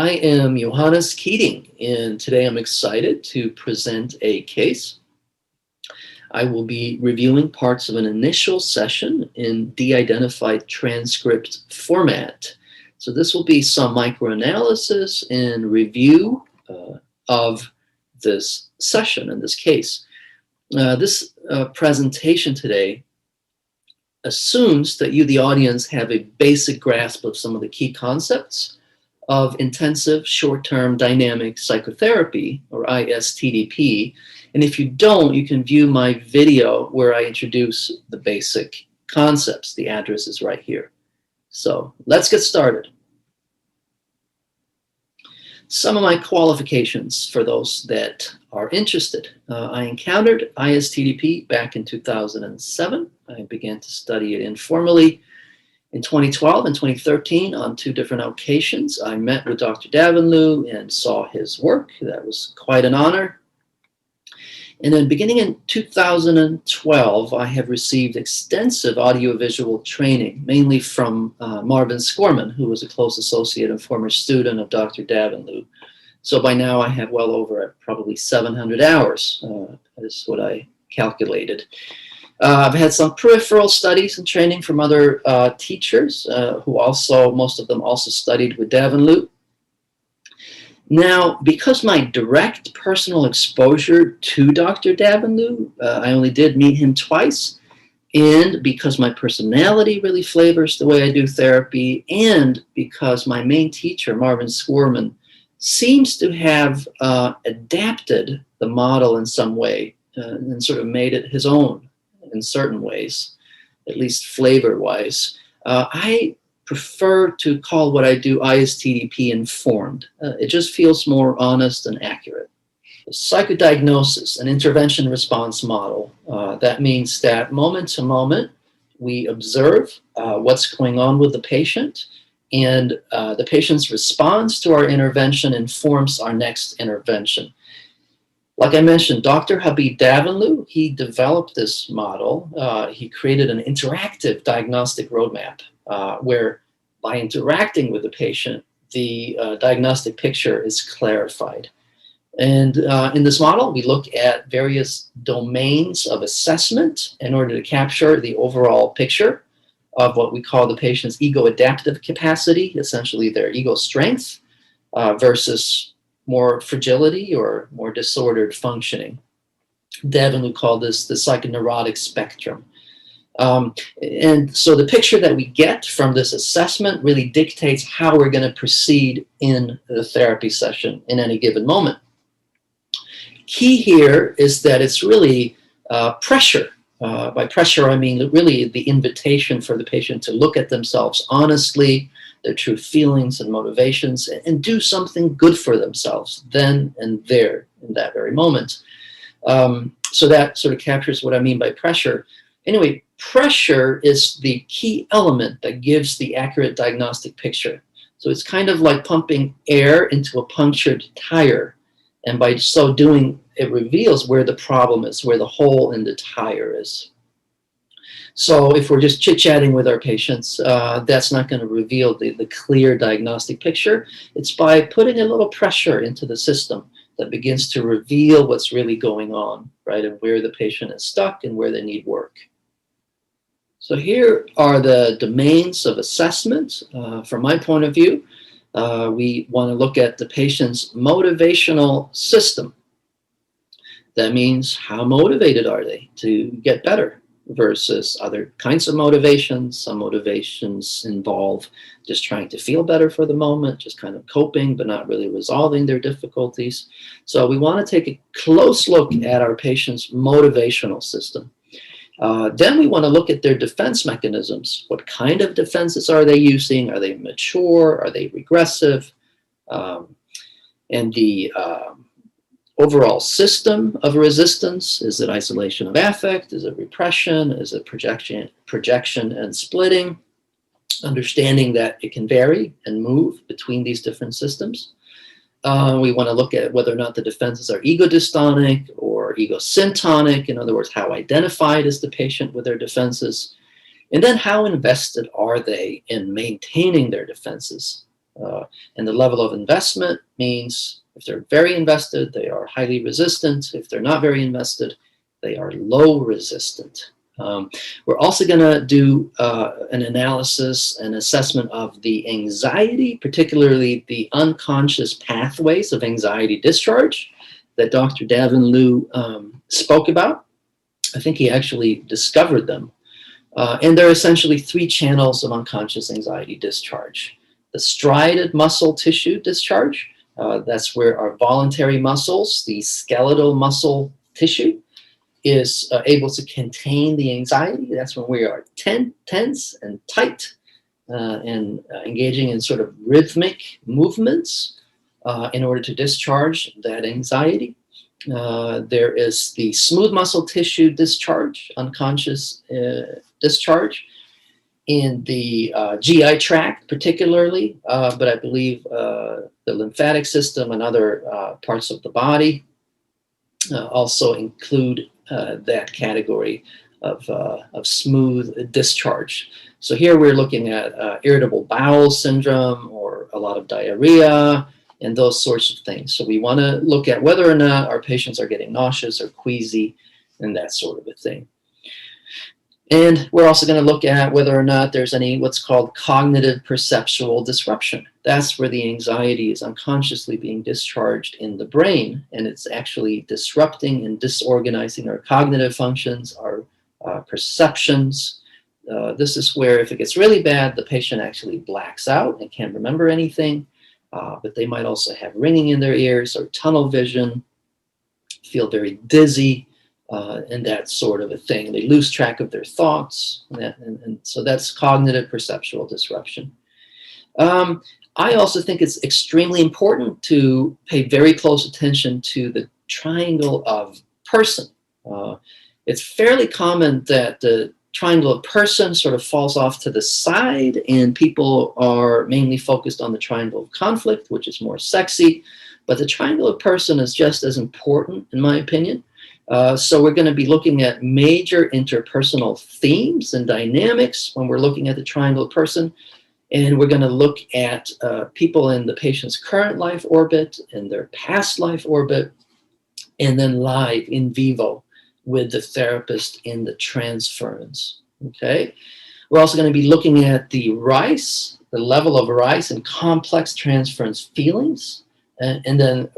I am Johannes Kieding, and today I'm excited to present a case. I will be reviewing parts of an initial session in de-identified transcript format. So this will be some microanalysis and review of this session in this case. This presentation today assumes that you, the audience, have a basic grasp of some of the key concepts of intensive short-term dynamic psychotherapy, or ISTDP. And if you don't, you can view my video where I introduce the basic concepts. The address is right here. So let's get started. Some of my qualifications for those that are interested. I encountered ISTDP back in 2007. I began to study it informally in 2012 and 2013 on 2 different occasions. I met with Dr. Davenlu and saw his work. That was quite an honor. And then beginning in 2012, I have received extensive audiovisual training, mainly from Marvin Skorman, who was a close associate and former student of Dr. Davenlu. So by now I have well over probably 700 hours, is what I calculated. I've had some peripheral studies and training from other teachers who also, most of them also studied with Davenlu. Now, because my direct personal exposure to Dr. Davenlu, I only did meet him twice, and because my personality really flavors the way I do therapy, and because my main teacher, Marvin Skorman, seems to have adapted the model in some way and sort of made it his own in certain ways, at least flavor-wise. I prefer to call what I do ISTDP-informed. It just feels more honest and accurate. Psychodiagnosis, an intervention response model. That means that moment to moment, we observe what's going on with the patient, and the patient's response to our intervention informs our next intervention. Like I mentioned, Dr. Habib Davenlu, he developed this model. He created an interactive diagnostic roadmap where by interacting with the patient, the diagnostic picture is clarified. And in this model, we look at various domains of assessment in order to capture the overall picture of what we call the patient's ego-adaptive capacity, essentially their ego strength, versus more fragility or more disordered functioning. Davenlu called this the psychoneurotic spectrum. And so the picture that we get from this assessment really dictates how we're going to proceed in the therapy session in any given moment. Key here is that it's really pressure. By pressure, I mean really the invitation for the patient to look at themselves honestly, their true feelings and motivations, and do something good for themselves then and there in that very moment. So that sort of captures what I mean by pressure. Anyway, pressure is the key element that gives the accurate diagnostic picture. So it's kind of like pumping air into a punctured tire. And by so doing, it reveals where the problem is, where the hole in the tire is. So if we're just chit-chatting with our patients, that's not going to reveal the clear diagnostic picture. It's by putting a little pressure into the system that begins to reveal what's really going on, right, and where the patient is stuck and where they need work. So here are the domains of assessment. From my point of view, we want to look at the patient's motivational system. That means how motivated are they to get better versus other kinds of motivations. Some motivations involve just trying to feel better for the moment, just kind of coping, but not really resolving their difficulties. So we want to take a close look at our patient's motivational system. Then we want to look at their defense mechanisms. What kind of defenses are they using? Are they mature? Are they regressive? And the overall system of resistance. Is it isolation of affect? Is it repression? Is it projection and splitting? Understanding that it can vary and move between these different systems. We want to look at whether or not the defenses are ego-dystonic or ego-syntonic. In other words, how identified is the patient with their defenses? And then how invested are they in maintaining their defenses? And the level of investment means if they're very invested, they are highly resistant. If they're not very invested, they are low resistant. We're also going to do an analysis and assessment of the anxiety, particularly the unconscious pathways of anxiety discharge that Dr. Davin Liu spoke about. I think he actually discovered them. And there are essentially 3 channels of unconscious anxiety discharge. The striated muscle tissue discharge, that's where our voluntary muscles, the skeletal muscle tissue, is able to contain the anxiety. That's when we are tense and tight and engaging in sort of rhythmic movements in order to discharge that anxiety. There is the smooth muscle tissue discharge, unconscious discharge in the GI tract particularly, but I believe the lymphatic system and other parts of the body also include that category of smooth discharge. So here we're looking at irritable bowel syndrome or a lot of diarrhea and those sorts of things. So we want to look at whether or not our patients are getting nauseous or queasy and that sort of a thing. And we're also going to look at whether or not there's any what's called cognitive perceptual disruption. That's where the anxiety is unconsciously being discharged in the brain, and it's actually disrupting and disorganizing our cognitive functions, our perceptions. This is where if it gets really bad, the patient actually blacks out and can't remember anything, but they might also have ringing in their ears or tunnel vision, feel very dizzy, and that sort of a thing. They lose track of their thoughts, and so that's cognitive perceptual disruption. I also think it's extremely important to pay very close attention to the triangle of person. It's fairly common that the triangle of person sort of falls off to the side, and people are mainly focused on the triangle of conflict, which is more sexy, but the triangle of person is just as important, in my opinion. So we're going to be looking at major interpersonal themes and dynamics when we're looking at the triangle of person. And we're going to look at people in the patient's current life orbit and their past life orbit, and then live in vivo with the therapist in the transference. Okay. We're also going to be looking at the RICE, the level of RICE and complex transference feelings, and then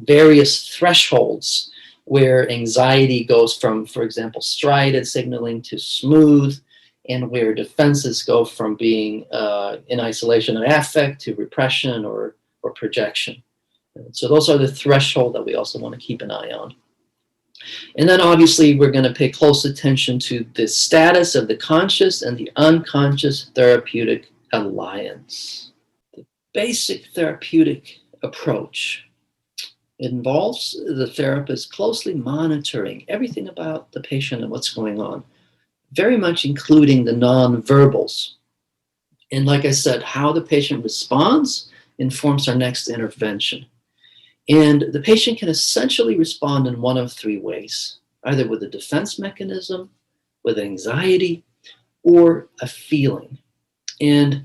various thresholds where anxiety goes from, for example, striated signaling to smooth, and where defenses go from being in isolation of affect to repression or projection. And so those are the threshold that we also want to keep an eye on. And then obviously we're going to pay close attention to the status of the conscious and the unconscious therapeutic alliance. The basic therapeutic approach involves the therapist closely monitoring everything about the patient and what's going on, very much including the nonverbals. And like I said, how the patient responds informs our next intervention. And the patient can essentially respond in one of 3 ways, either with a defense mechanism, with anxiety, or a feeling. And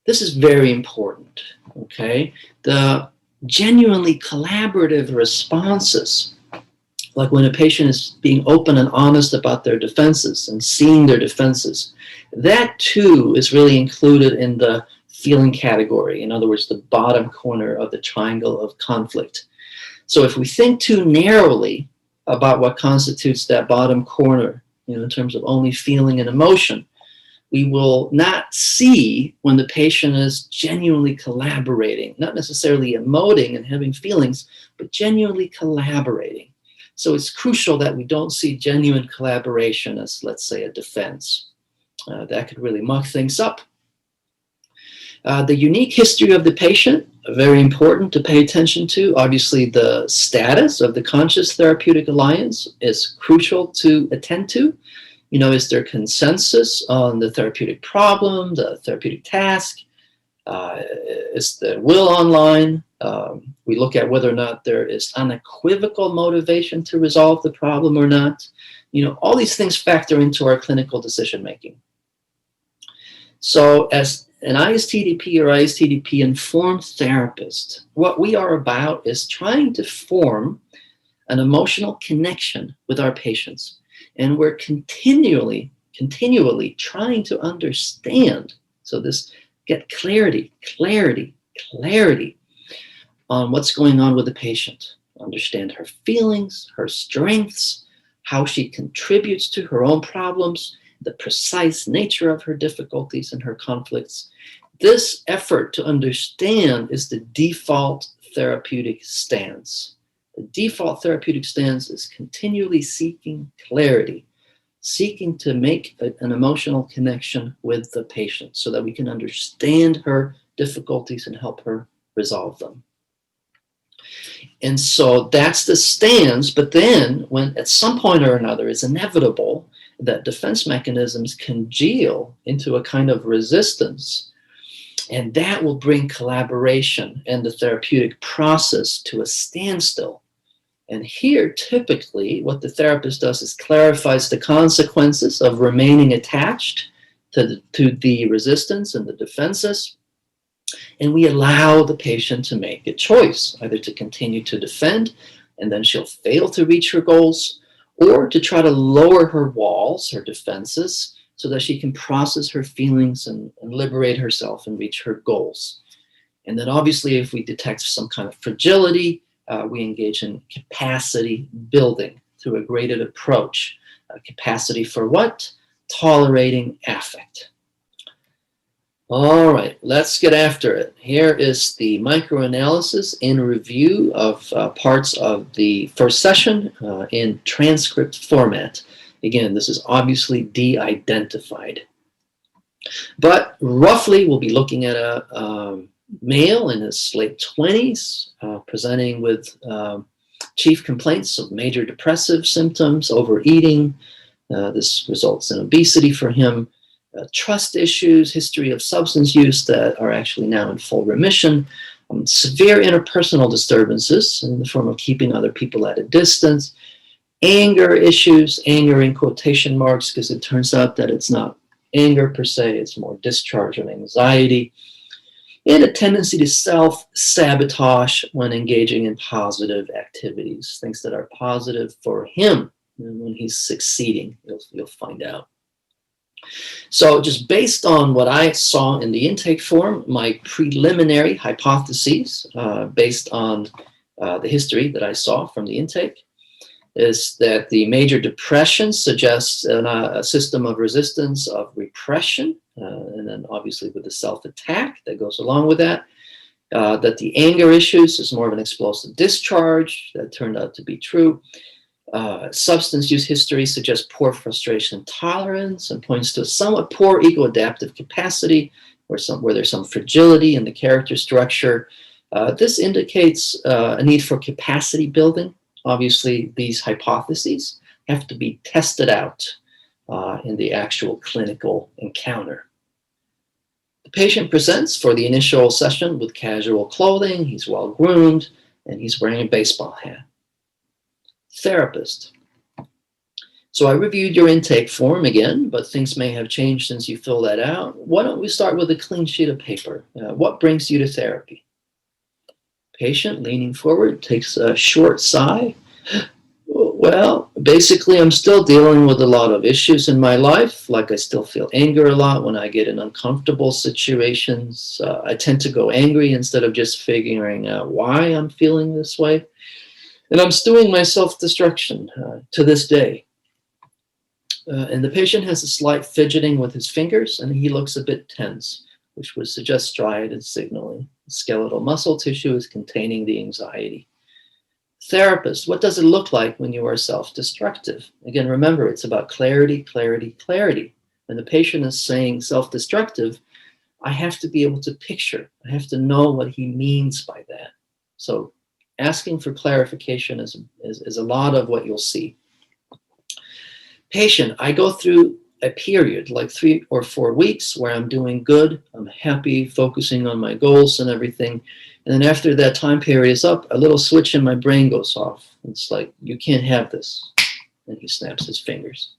this is very important, okay? The genuinely collaborative responses, like when a patient is being open and honest about their defenses and seeing their defenses, that too is really included in the feeling category. In other words, the bottom corner of the triangle of conflict. So if we think too narrowly about what constitutes that bottom corner, in terms of only feeling and emotion, we will not see when the patient is genuinely collaborating, not necessarily emoting and having feelings, but genuinely collaborating. So it's crucial that we don't see genuine collaboration as, let's say, a defense. That could really muck things up. The unique history of the patient, very important to pay attention to. Obviously, the status of the conscious therapeutic alliance is crucial to attend to. Is there consensus on the therapeutic problem, the therapeutic task? Is the will online? We look at whether or not there is unequivocal motivation to resolve the problem or not. All these things factor into our clinical decision making. So as an ISTDP or ISTDP-informed therapist, what we are about is trying to form an emotional connection with our patients. And we're continually trying to understand. So this, get clarity on what's going on with the patient. Understand her feelings, her strengths, how she contributes to her own problems, the precise nature of her difficulties and her conflicts. This effort to understand is the default therapeutic stance. The default therapeutic stance is continually seeking clarity, seeking to make an emotional connection with the patient so that we can understand her difficulties and help her resolve them. And so that's the stance, but then when at some point or another it's inevitable that defense mechanisms congeal into a kind of resistance, and that will bring collaboration and the therapeutic process to a standstill. And here, typically, what the therapist does is clarifies the consequences of remaining attached to the resistance and the defenses. And we allow the patient to make a choice, either to continue to defend, and then she'll fail to reach her goals, or to try to lower her walls, her defenses, so that she can process her feelings and liberate herself and reach her goals. And then obviously, if we detect some kind of fragility, we engage in capacity building through a graded approach. Capacity for what? Tolerating affect. All right, let's get after it. Here is the microanalysis in review of parts of the first session in transcript format. Again, this is obviously de-identified. But roughly, we'll be looking at a male in his late 20s, presenting with chief complaints of major depressive symptoms, overeating. This results in obesity for him. Trust issues, history of substance use that are actually now in full remission, severe interpersonal disturbances in the form of keeping other people at a distance, anger issues, anger in quotation marks, because it turns out that it's not anger per se, it's more discharge of anxiety, and a tendency to self-sabotage when engaging in positive activities, things that are positive for him when he's succeeding, you'll find out. So just based on what I saw in the intake form, my preliminary hypotheses, based on the history that I saw from the intake, is that the major depression suggests a system of resistance of repression, and then obviously with the self-attack that goes along with that. That the anger issues is more of an explosive discharge. That turned out to be true. Substance use history suggests poor frustration tolerance and points to a somewhat poor ego-adaptive capacity where there's some fragility in the character structure. This indicates a need for capacity building. Obviously, these hypotheses have to be tested out in the actual clinical encounter. The patient presents for the initial session with casual clothing. He's well groomed and he's wearing a baseball hat. Therapist. So I reviewed your intake form again, but things may have changed since you filled that out. Why don't we start with a clean sheet of paper? What brings you to therapy? Patient leaning forward takes a short sigh. Well, basically, I'm still dealing with a lot of issues in my life. Like I still feel anger a lot when I get in uncomfortable situations. I tend to go angry instead of just figuring out why I'm feeling this way. And I'm stewing my self-destruction to this day. And the patient has a slight fidgeting with his fingers, and he looks a bit tense, which would suggest striated signaling. Skeletal muscle tissue is containing the anxiety. Therapist, what does it look like when you are self-destructive? Again, remember, it's about clarity, clarity, clarity. When the patient is saying self-destructive, I have to be able to picture. I have to know what he means by that. So asking for clarification is a lot of what you'll see. Patient, I go through a period, like 3 or 4 weeks, where I'm doing good, I'm happy, focusing on my goals and everything. And then after that time period is up, a little switch in my brain goes off. It's like, you can't have this. And he snaps his fingers.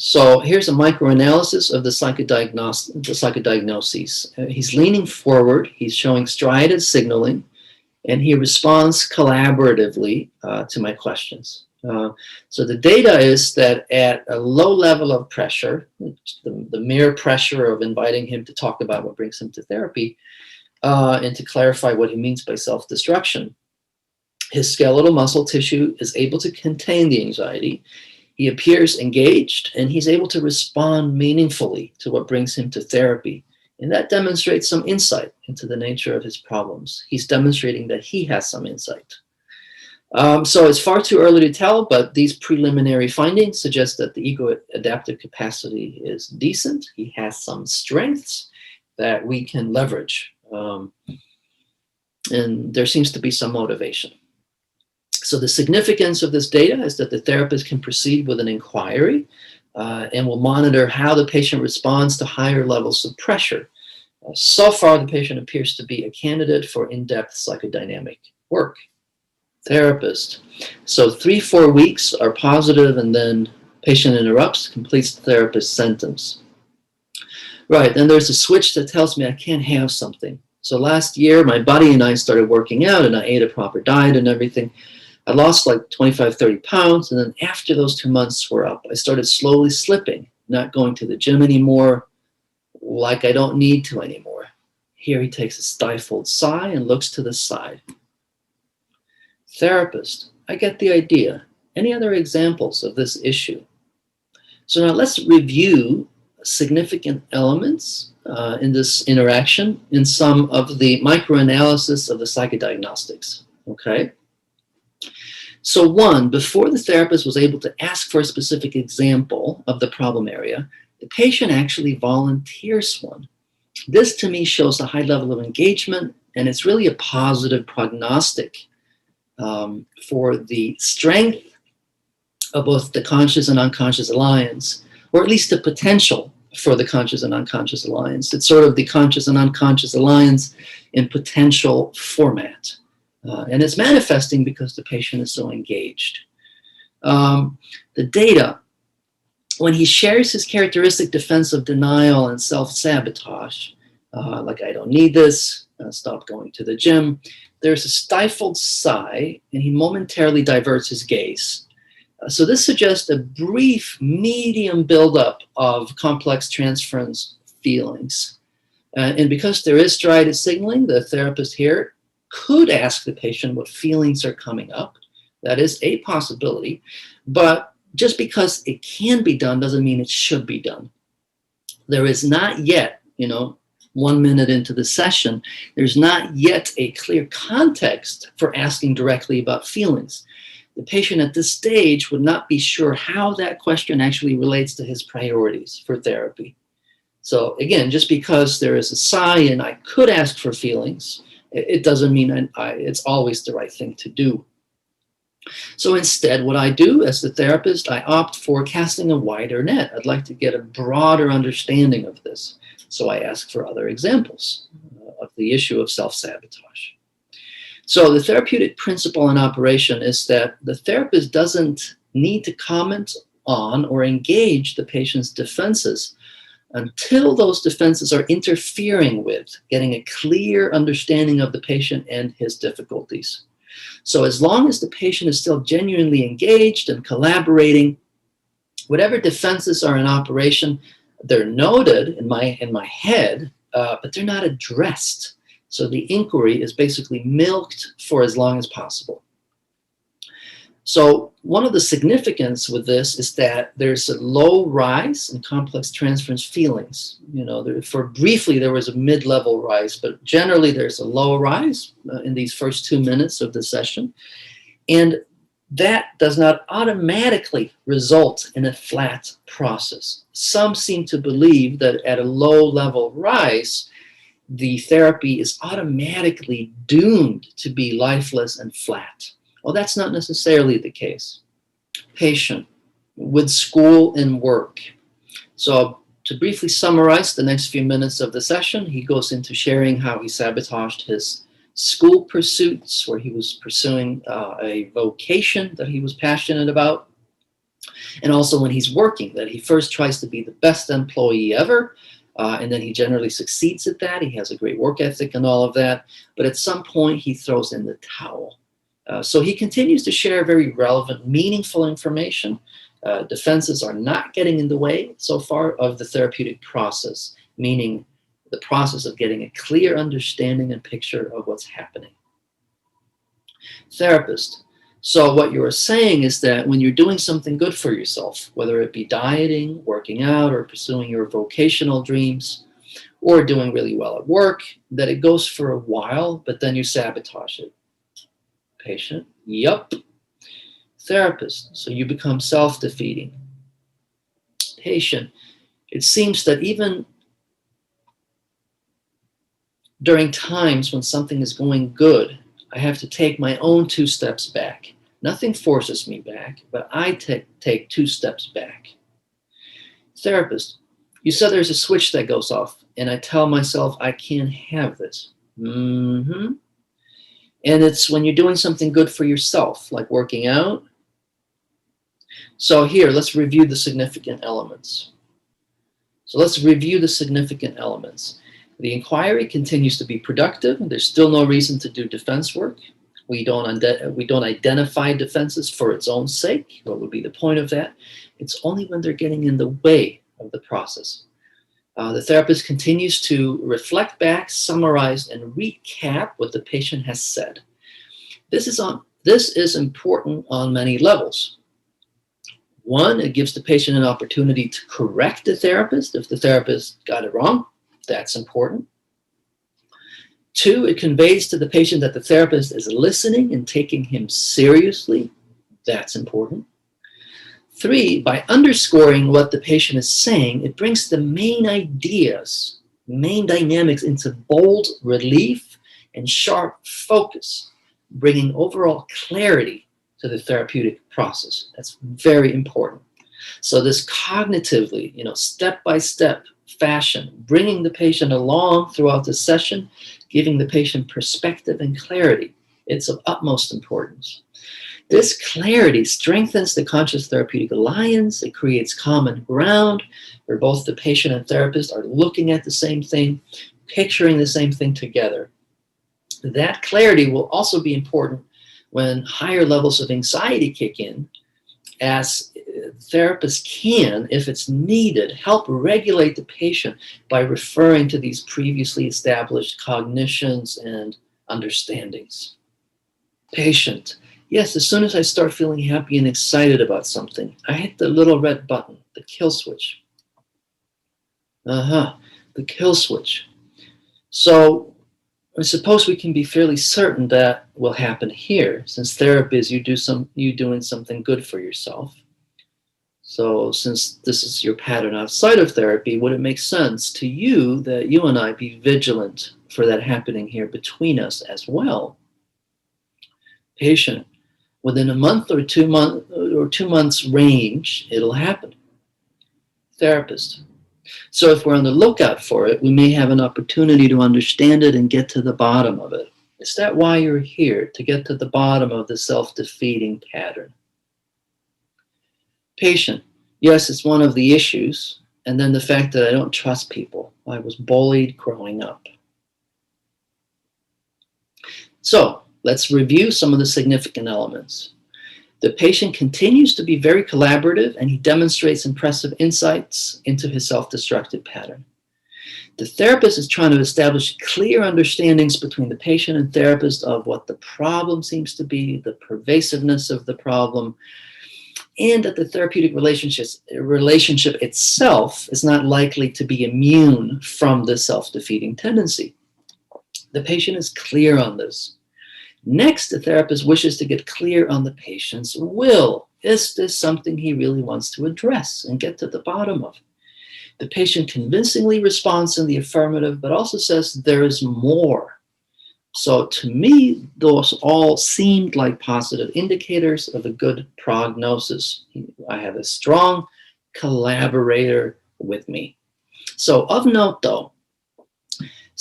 So here's a microanalysis of the psychodiagnoses. He's leaning forward, he's showing striated signaling, and he responds collaboratively to my questions. So the data is that at a low level of pressure, the mere pressure of inviting him to talk about what brings him to therapy, and to clarify what he means by self-destruction, his skeletal muscle tissue is able to contain the anxiety. He appears engaged, and he's able to respond meaningfully to what brings him to therapy. And that demonstrates some insight into the nature of his problems. He's demonstrating that he has some insight. So it's far too early to tell, but these preliminary findings suggest that the ego adaptive capacity is decent. He has some strengths that we can leverage. And there seems to be some motivation. So the significance of this data is that the therapist can proceed with an inquiry and will monitor how the patient responds to higher levels of pressure. So far, the patient appears to be a candidate for in-depth psychodynamic work. Therapist. So 3-4 weeks are positive, and then patient interrupts, completes the therapist's sentence. Right, then there's a switch that tells me I can't have something. So last year, my buddy and I started working out, and I ate a proper diet and everything. I lost like 25, 30 pounds, and then after those 2 months were up, I started slowly slipping, not going to the gym anymore, like I don't need to anymore. Here he takes a stifled sigh and looks to the side. Therapist, I get the idea. Any other examples of this issue? So now let's review significant elements in this interaction in some of the microanalysis of the psychodiagnostics, okay? So one, before the therapist was able to ask for a specific example of the problem area, the patient actually volunteers one. This to me shows a high level of engagement, and it's really a positive prognostic for the strength of both the conscious and unconscious alliance, or at least the potential for the conscious and unconscious alliance. It's sort of the conscious and unconscious alliance in potential format. And it's manifesting because the patient is so engaged. The data, when he shares his characteristic defense of denial and self-sabotage, like I don't need this, stop going to the gym, there's a stifled sigh, and he momentarily diverts his gaze. So this suggests a brief, medium buildup of complex transference feelings. And because there is striated signaling, the therapist here could ask the patient what feelings are coming up. That is a possibility. But just because it can be done doesn't mean it should be done. There is not yet, 1 minute into the session, there's not yet a clear context for asking directly about feelings. The patient at this stage would not be sure how that question actually relates to his priorities for therapy. So again, just because there is a sigh and I could ask for feelings, it doesn't mean it's always the right thing to do. So instead, what I do as the therapist, I opt for casting a wider net. I'd like to get a broader understanding of this. So I ask for other examples of the issue of self-sabotage. So the therapeutic principle in operation is that the therapist doesn't need to comment on or engage the patient's defenses until those defenses are interfering with getting a clear understanding of the patient and his difficulties. So as long as the patient is still genuinely engaged and collaborating, whatever defenses are in operation, they're noted in my head, but they're not addressed. So the inquiry is basically milked for as long as possible. So one of the significance with this is that there's a low rise in complex transference feelings. For briefly there was a mid-level rise, but generally there's a low rise in these first 2 minutes of the session. And that does not automatically result in a flat process. Some seem to believe that at a low level rise, the therapy is automatically doomed to be lifeless and flat. Well, that's not necessarily the case. Patient with school and work. So to briefly summarize the next few minutes of the session, he goes into sharing how he sabotaged his school pursuits, where he was pursuing a vocation that he was passionate about. And also when he's working, that he first tries to be the best employee ever, and then he generally succeeds at that. He has a great work ethic and all of that. But at some point, he throws in the towel. So he continues to share very relevant, meaningful information. Defenses are not getting in the way so far of the therapeutic process, meaning the process of getting a clear understanding and picture of what's happening. Therapist. So what you're saying is that when you're doing something good for yourself, whether it be dieting, working out, or pursuing your vocational dreams, or doing really well at work, that it goes for a while, but then you sabotage it. Patient. Yup. Therapist. So you become self-defeating. Patient. It seems that even during times when something is going good, I have to take my own 2 steps back. Nothing forces me back, but I take 2 steps back. Therapist, you said there's a switch that goes off, and I tell myself I can't have this. And it's when you're doing something good for yourself, like working out. So here, let's review the significant elements. The inquiry continues to be productive. There's still no reason to do defense work. We don't identify defenses for its own sake. What would be the point of that? It's only when they're getting in the way of the process. The therapist continues to reflect back, summarize, and recap what the patient has said. This is important on many levels. 1, it gives the patient an opportunity to correct the therapist if the therapist got it wrong. That's important. 2, it conveys to the patient that the therapist is listening and taking him seriously. That's important. 3, by underscoring what the patient is saying, it brings the main ideas, main dynamics into bold relief and sharp focus, bringing overall clarity to the therapeutic process. That's very important. So this cognitively, step-by-step fashion, bringing the patient along throughout the session, giving the patient perspective and clarity, it's of utmost importance. This clarity strengthens the conscious therapeutic alliance. It creates common ground where both the patient and therapist are looking at the same thing, picturing the same thing together. That clarity will also be important when higher levels of anxiety kick in, as therapists can, if it's needed, help regulate the patient by referring to these previously established cognitions and understandings. Patient. Yes, as soon as I start feeling happy and excited about something, I hit the little red button, the kill switch. The kill switch. So I suppose we can be fairly certain that will happen here, since therapy is you doing something good for yourself. So since this is your pattern outside of therapy, would it make sense to you that you and I be vigilant for that happening here between us as well? Patient. Within a month or 2 months range, it'll happen. Therapist. So if we're on the lookout for it, we may have an opportunity to understand it and get to the bottom of it. Is that why you're here, to get to the bottom of the self-defeating pattern? Patient. Yes, it's one of the issues. And then the fact that I don't trust people. I was bullied growing up. So let's review some of the significant elements. The patient continues to be very collaborative, and he demonstrates impressive insights into his self-destructive pattern. The therapist is trying to establish clear understandings between the patient and therapist of what the problem seems to be, the pervasiveness of the problem, and that the therapeutic relationship itself is not likely to be immune from the self-defeating tendency. The patient is clear on this. Next, the therapist wishes to get clear on the patient's will. Is this something he really wants to address and get to the bottom of? The patient convincingly responds in the affirmative, but also says there is more. So to me, those all seemed like positive indicators of a good prognosis. I have a strong collaborator with me. So of note though,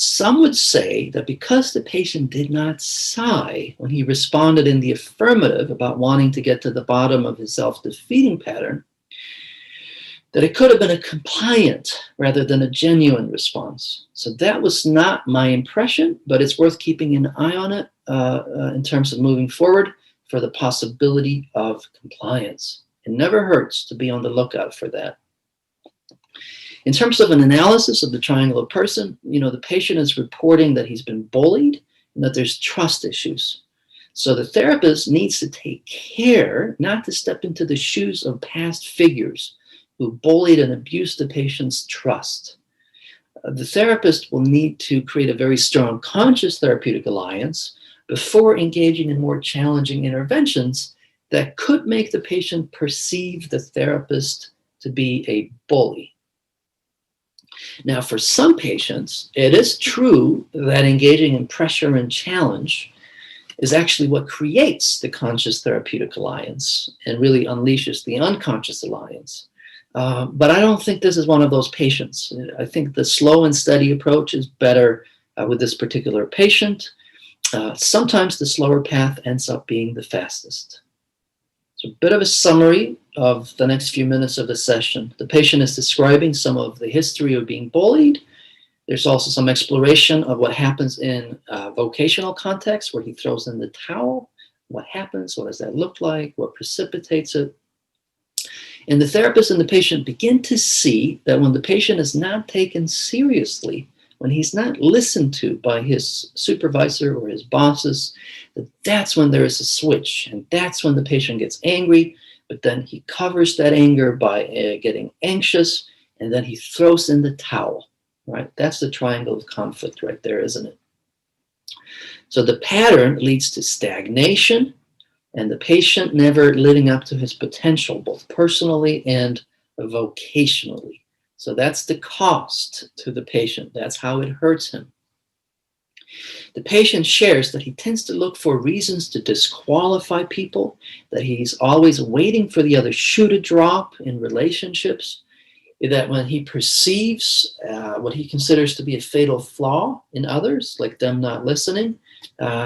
Some would say that because the patient did not sigh when he responded in the affirmative about wanting to get to the bottom of his self-defeating pattern, that it could have been a compliant rather than a genuine response. So that was not my impression, but it's worth keeping an eye on it in terms of moving forward for the possibility of compliance. It never hurts to be on the lookout for that. In terms of an analysis of the triangle of person, the patient is reporting that he's been bullied and that there's trust issues. So the therapist needs to take care not to step into the shoes of past figures who bullied and abused the patient's trust. The therapist will need to create a very strong conscious therapeutic alliance before engaging in more challenging interventions that could make the patient perceive the therapist to be a bully. Now, for some patients, it is true that engaging in pressure and challenge is actually what creates the conscious therapeutic alliance and really unleashes the unconscious alliance. But I don't think this is one of those patients. I think the slow and steady approach is better with this particular patient. Sometimes the slower path ends up being the fastest. So a bit of a summary of the next few minutes of the session. The patient is describing some of the history of being bullied. There's also some exploration of what happens in vocational context where he throws in the towel. What happens? What does that look like? What precipitates it? And the therapist and the patient begin to see that when the patient is not taken seriously, when he's not listened to by his supervisor or his bosses, that's when there is a switch. And that's when the patient gets angry, but then he covers that anger by getting anxious, and then he throws in the towel, right? That's the triangle of conflict right there, isn't it? So the pattern leads to stagnation, and the patient never living up to his potential, both personally and vocationally. So that's the cost to the patient. That's how it hurts him. The patient shares that he tends to look for reasons to disqualify people, that he's always waiting for the other shoe to drop in relationships, that when he perceives what he considers to be a fatal flaw in others, like them not listening,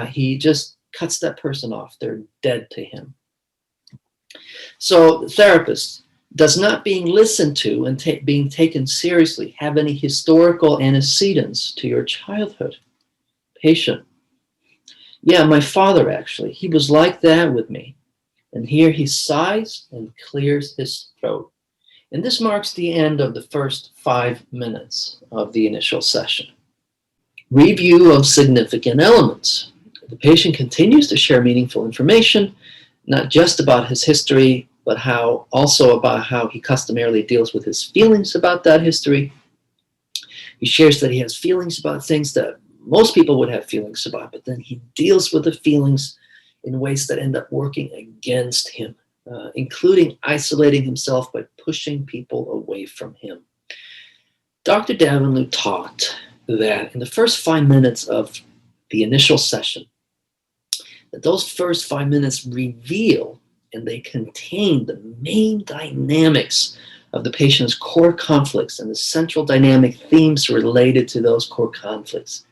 he just cuts that person off. They're dead to him. So the therapist, does not being listened to and being taken seriously have any historical antecedents to your childhood? Patient, yeah, my father actually, he was like that with me. And here he sighs and clears his throat. And this marks the end of the first 5 minutes of the initial session. Review of significant elements. The patient continues to share meaningful information, not just about his history, but also about how he customarily deals with his feelings about that history. He shares that he has feelings about things that most people would have feelings about, but then he deals with the feelings in ways that end up working against him, including isolating himself by pushing people away from him. Dr. Davenlu taught that in the first 5 minutes of the initial session, that those first 5 minutes reveal and they contain the main dynamics of the patient's core conflicts and the central dynamic themes related to those core conflicts.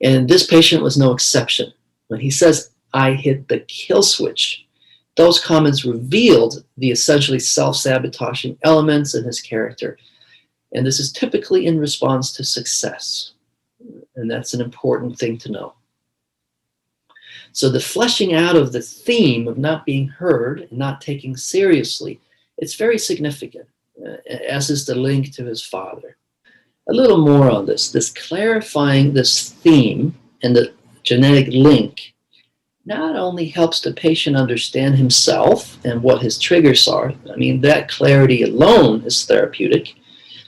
And this patient was no exception. When he says, I hit the kill switch, those comments revealed the essentially self-sabotaging elements in his character. And this is typically in response to success. And that's an important thing to know. So the fleshing out of the theme of not being heard and not taken seriously, it's very significant, as is the link to his father. A little more on this clarifying this theme and the genetic link not only helps the patient understand himself and what his triggers are, I mean, that clarity alone is therapeutic,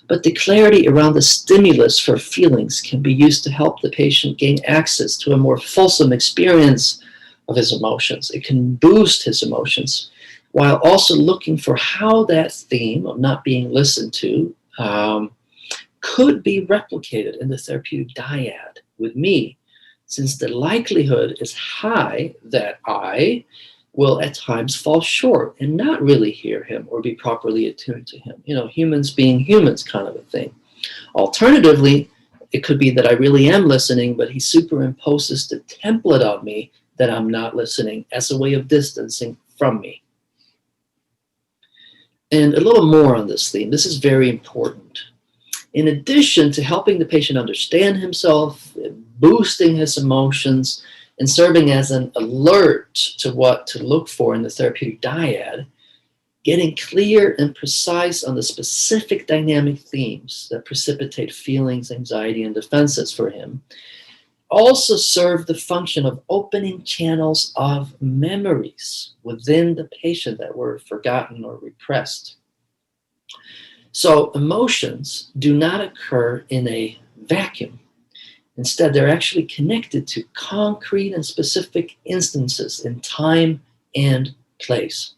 but the clarity around the stimulus for feelings can be used to help the patient gain access to a more fulsome experience of his emotions. It can boost his emotions while also looking for how that theme of not being listened to could be replicated in the therapeutic dyad with me, since the likelihood is high that I will at times fall short and not really hear him or be properly attuned to him. You know, humans being humans kind of a thing. Alternatively, it could be that I really am listening, but he superimposes the template on me that I'm not listening as a way of distancing from me. And a little more on this theme. This is very important. In addition to helping the patient understand himself, boosting his emotions, and serving as an alert to what to look for in the therapeutic dyad, getting clear and precise on the specific dynamic themes that precipitate feelings, anxiety, and defenses for him also serve the function of opening channels of memories within the patient that were forgotten or repressed. So emotions do not occur in a vacuum. Instead, they're actually connected to concrete and specific instances in time and place.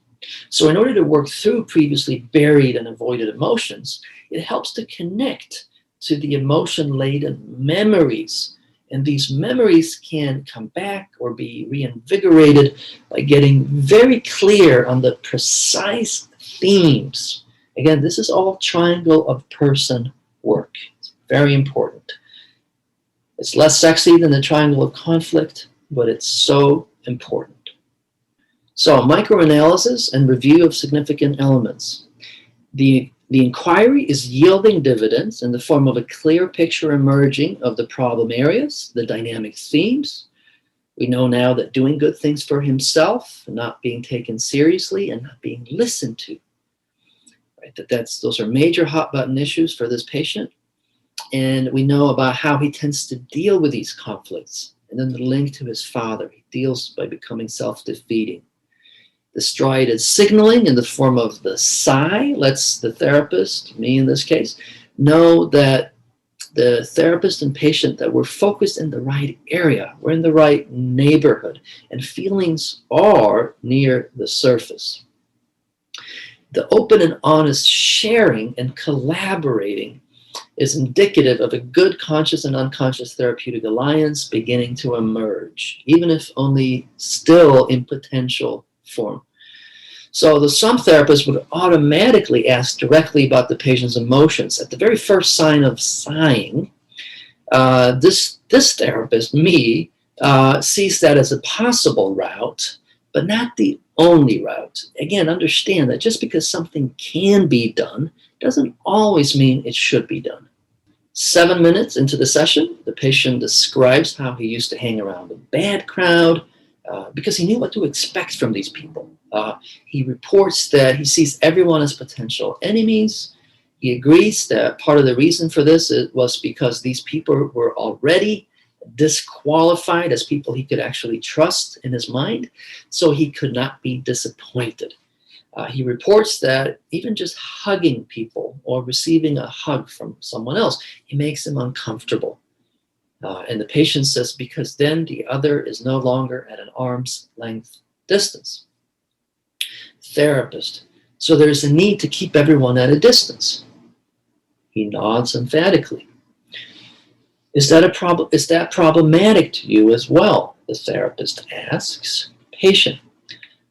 So in order to work through previously buried and avoided emotions, it helps to connect to the emotion-laden memories. And these memories can come back or be reinvigorated by getting very clear on the precise themes. Again, this is all triangle of person work. It's very important. It's less sexy than the triangle of conflict, but it's so important. So, microanalysis and review of significant elements. The inquiry is yielding dividends in the form of a clear picture emerging of the problem areas, the dynamic themes. We know now that doing good things for himself, not being taken seriously, and not being listened to. Right? Those are major hot button issues for this patient. And we know about how he tends to deal with these conflicts. And then the link to his father. He deals by becoming self-defeating. The striated signaling in the form of the psi lets the therapist, me in this case, know that the therapist and patient that we're focused in the right area, we're in the right neighborhood, and feelings are near the surface. The open and honest sharing and collaborating is indicative of a good conscious and unconscious therapeutic alliance beginning to emerge, even if only still in potential form. So some therapists would automatically ask directly about the patient's emotions. At the very first sign of sighing, this therapist, me, sees that as a possible route, but not the only route. Again, understand that just because something can be done doesn't always mean it should be done. 7 minutes into the session, the patient describes how he used to hang around a bad crowd because he knew what to expect from these people. He reports that he sees everyone as potential enemies. He agrees that part of the reason for this was because these people were already disqualified as people he could actually trust in his mind, so he could not be disappointed. He reports that even just hugging people or receiving a hug from someone else, it makes him uncomfortable. And the patient says, because then the other is no longer at an arm's length distance. Therapist. So there's a need to keep everyone at a distance. He nods emphatically. Is that problematic to you as well? The therapist asks. Patient.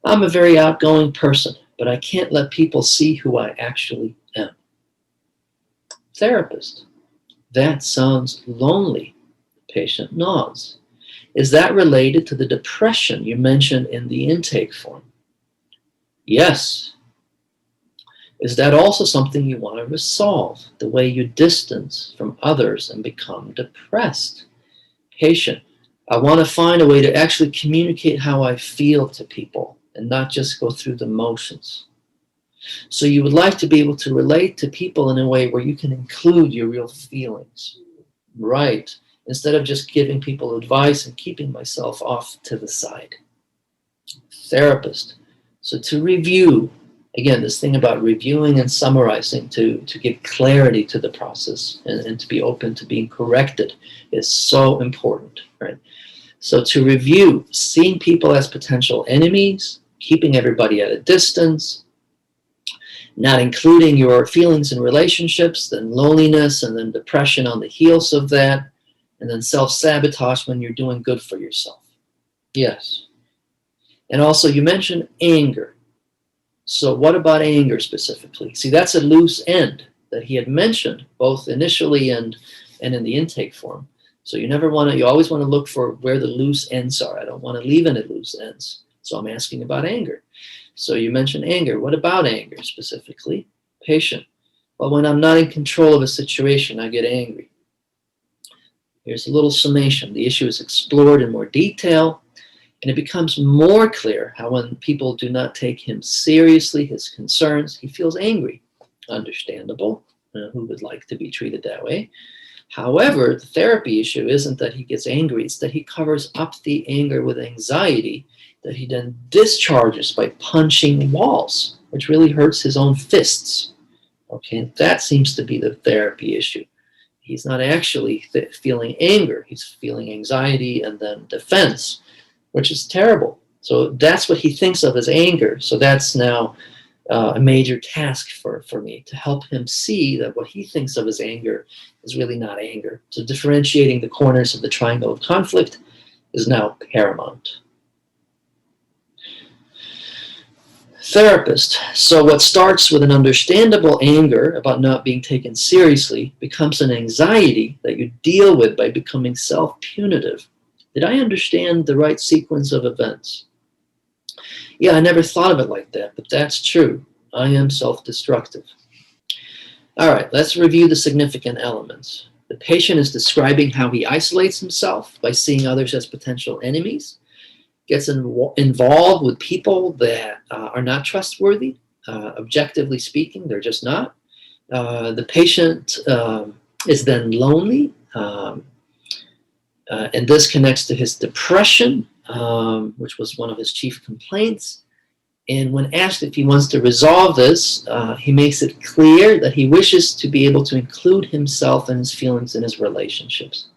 I'm a very outgoing person, but I can't let people see who I actually am. Therapist. That sounds lonely. The patient nods. Is that related to the depression you mentioned in the intake form? Yes. Is that also something you want to resolve, the way you distance from others and become depressed? Patient. I want to find a way to actually communicate how I feel to people and not just go through the motions. So you would like to be able to relate to people in a way where you can include your real feelings. Right. Instead of just giving people advice and keeping myself off to the side. Therapist. So to review, again, this thing about reviewing and summarizing to give clarity to the process and to be open to being corrected is so important, right? So to review, seeing people as potential enemies, keeping everybody at a distance, not including your feelings and relationships, then loneliness and then depression on the heels of that, and then self-sabotage when you're doing good for yourself. Yes. And also you mentioned anger. So what about anger specifically? See, that's a loose end that he had mentioned both initially and and in the intake form. So you never want to, you always want to look for where the loose ends are. I don't want to leave any loose ends. So I'm asking about anger. So you mentioned anger. What about anger specifically? Patient. Well, when I'm not in control of a situation, I get angry. Here's a little summation. The issue is explored in more detail, and it becomes more clear how when people do not take him seriously, his concerns, he feels angry. Understandable. Who would like to be treated that way? However, the therapy issue isn't that he gets angry, it's that he covers up the anger with anxiety that he then discharges by punching walls, which really hurts his own fists. Okay, that seems to be the therapy issue. He's not actually feeling anger, he's feeling anxiety and then defense, which is terrible. So that's what he thinks of as anger. So that's now a major task for me, to help him see that what he thinks of as anger is really not anger. So differentiating the corners of the triangle of conflict is now paramount. Therapist. So what starts with an understandable anger about not being taken seriously becomes an anxiety that you deal with by becoming self-punitive. Did I understand the right sequence of events? Yeah, I never thought of it like that, but that's true. I am self-destructive. All right, let's review the significant elements. The patient is describing how he isolates himself by seeing others as potential enemies, gets involved with people that are not trustworthy. Objectively speaking, they're just not. The patient is then lonely, and this connects to his depression, which was one of his chief complaints. And when asked if he wants to resolve this, he makes it clear that he wishes to be able to include himself and his feelings in his relationships.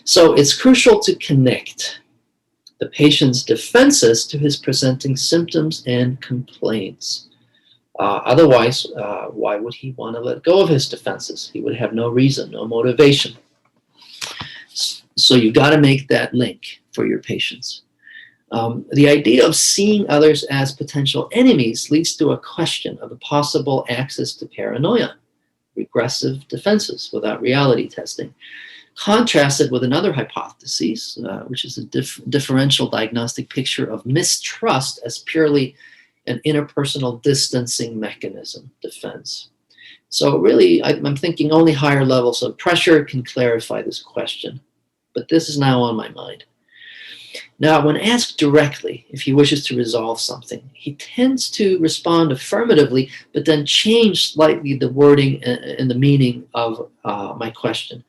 So it's crucial to connect the patient's defenses to his presenting symptoms and complaints. Otherwise, why would he want to let go of his defenses? He would have no reason, no motivation. So you've got to make that link for your patients. The idea of seeing others as potential enemies leads to a question of a possible access to paranoia, regressive defenses without reality testing, contrasted with another hypothesis, which is a differential diagnostic picture of mistrust as purely an interpersonal distancing mechanism defense. So really, I'm thinking only higher levels of pressure can clarify this question. But this is now on my mind. Now, when asked directly if he wishes to resolve something, he tends to respond affirmatively, but then change slightly the wording and the meaning of my question.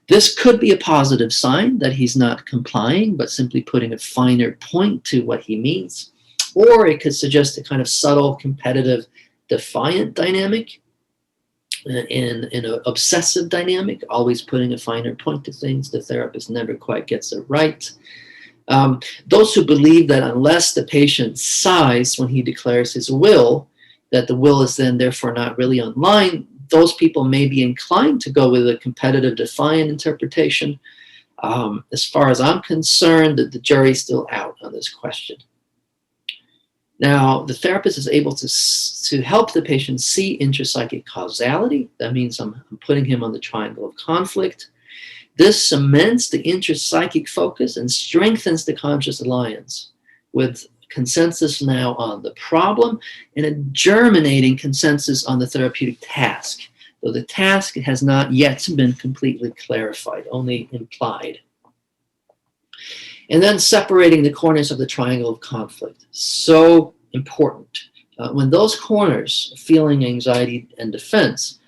This could be a positive sign that he's not complying, but simply putting a finer point to what he means. Or it could suggest a kind of subtle, competitive, defiant dynamic, in an obsessive dynamic, always putting a finer point to things. The therapist never quite gets it right. Those who believe that unless the patient sighs when he declares his will, that the will is then therefore not really online, those people may be inclined to go with a competitive, defiant interpretation. As far as I'm concerned, the jury's still out on this question. Now, the therapist is able to help the patient see intrapsychic causality. That means I'm putting him on the triangle of conflict. This cements the intrapsychic focus and strengthens the conscious alliance with consensus now on the problem and a germinating consensus on the therapeutic task, though the task has not yet been completely clarified, only implied. And then separating the corners of the triangle of conflict. So important. When those corners, feeling, anxiety, and defense,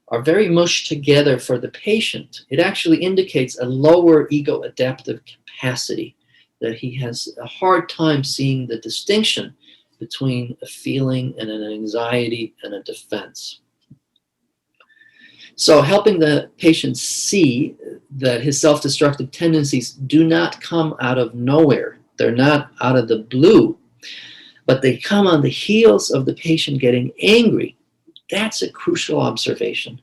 are very mushed together for the patient, it actually indicates a lower ego adaptive capacity, that he has a hard time seeing the distinction between a feeling and an anxiety and a defense. So helping the patient see that his self-destructive tendencies do not come out of nowhere. They're not out of the blue, but they come on the heels of the patient getting angry. That's a crucial observation.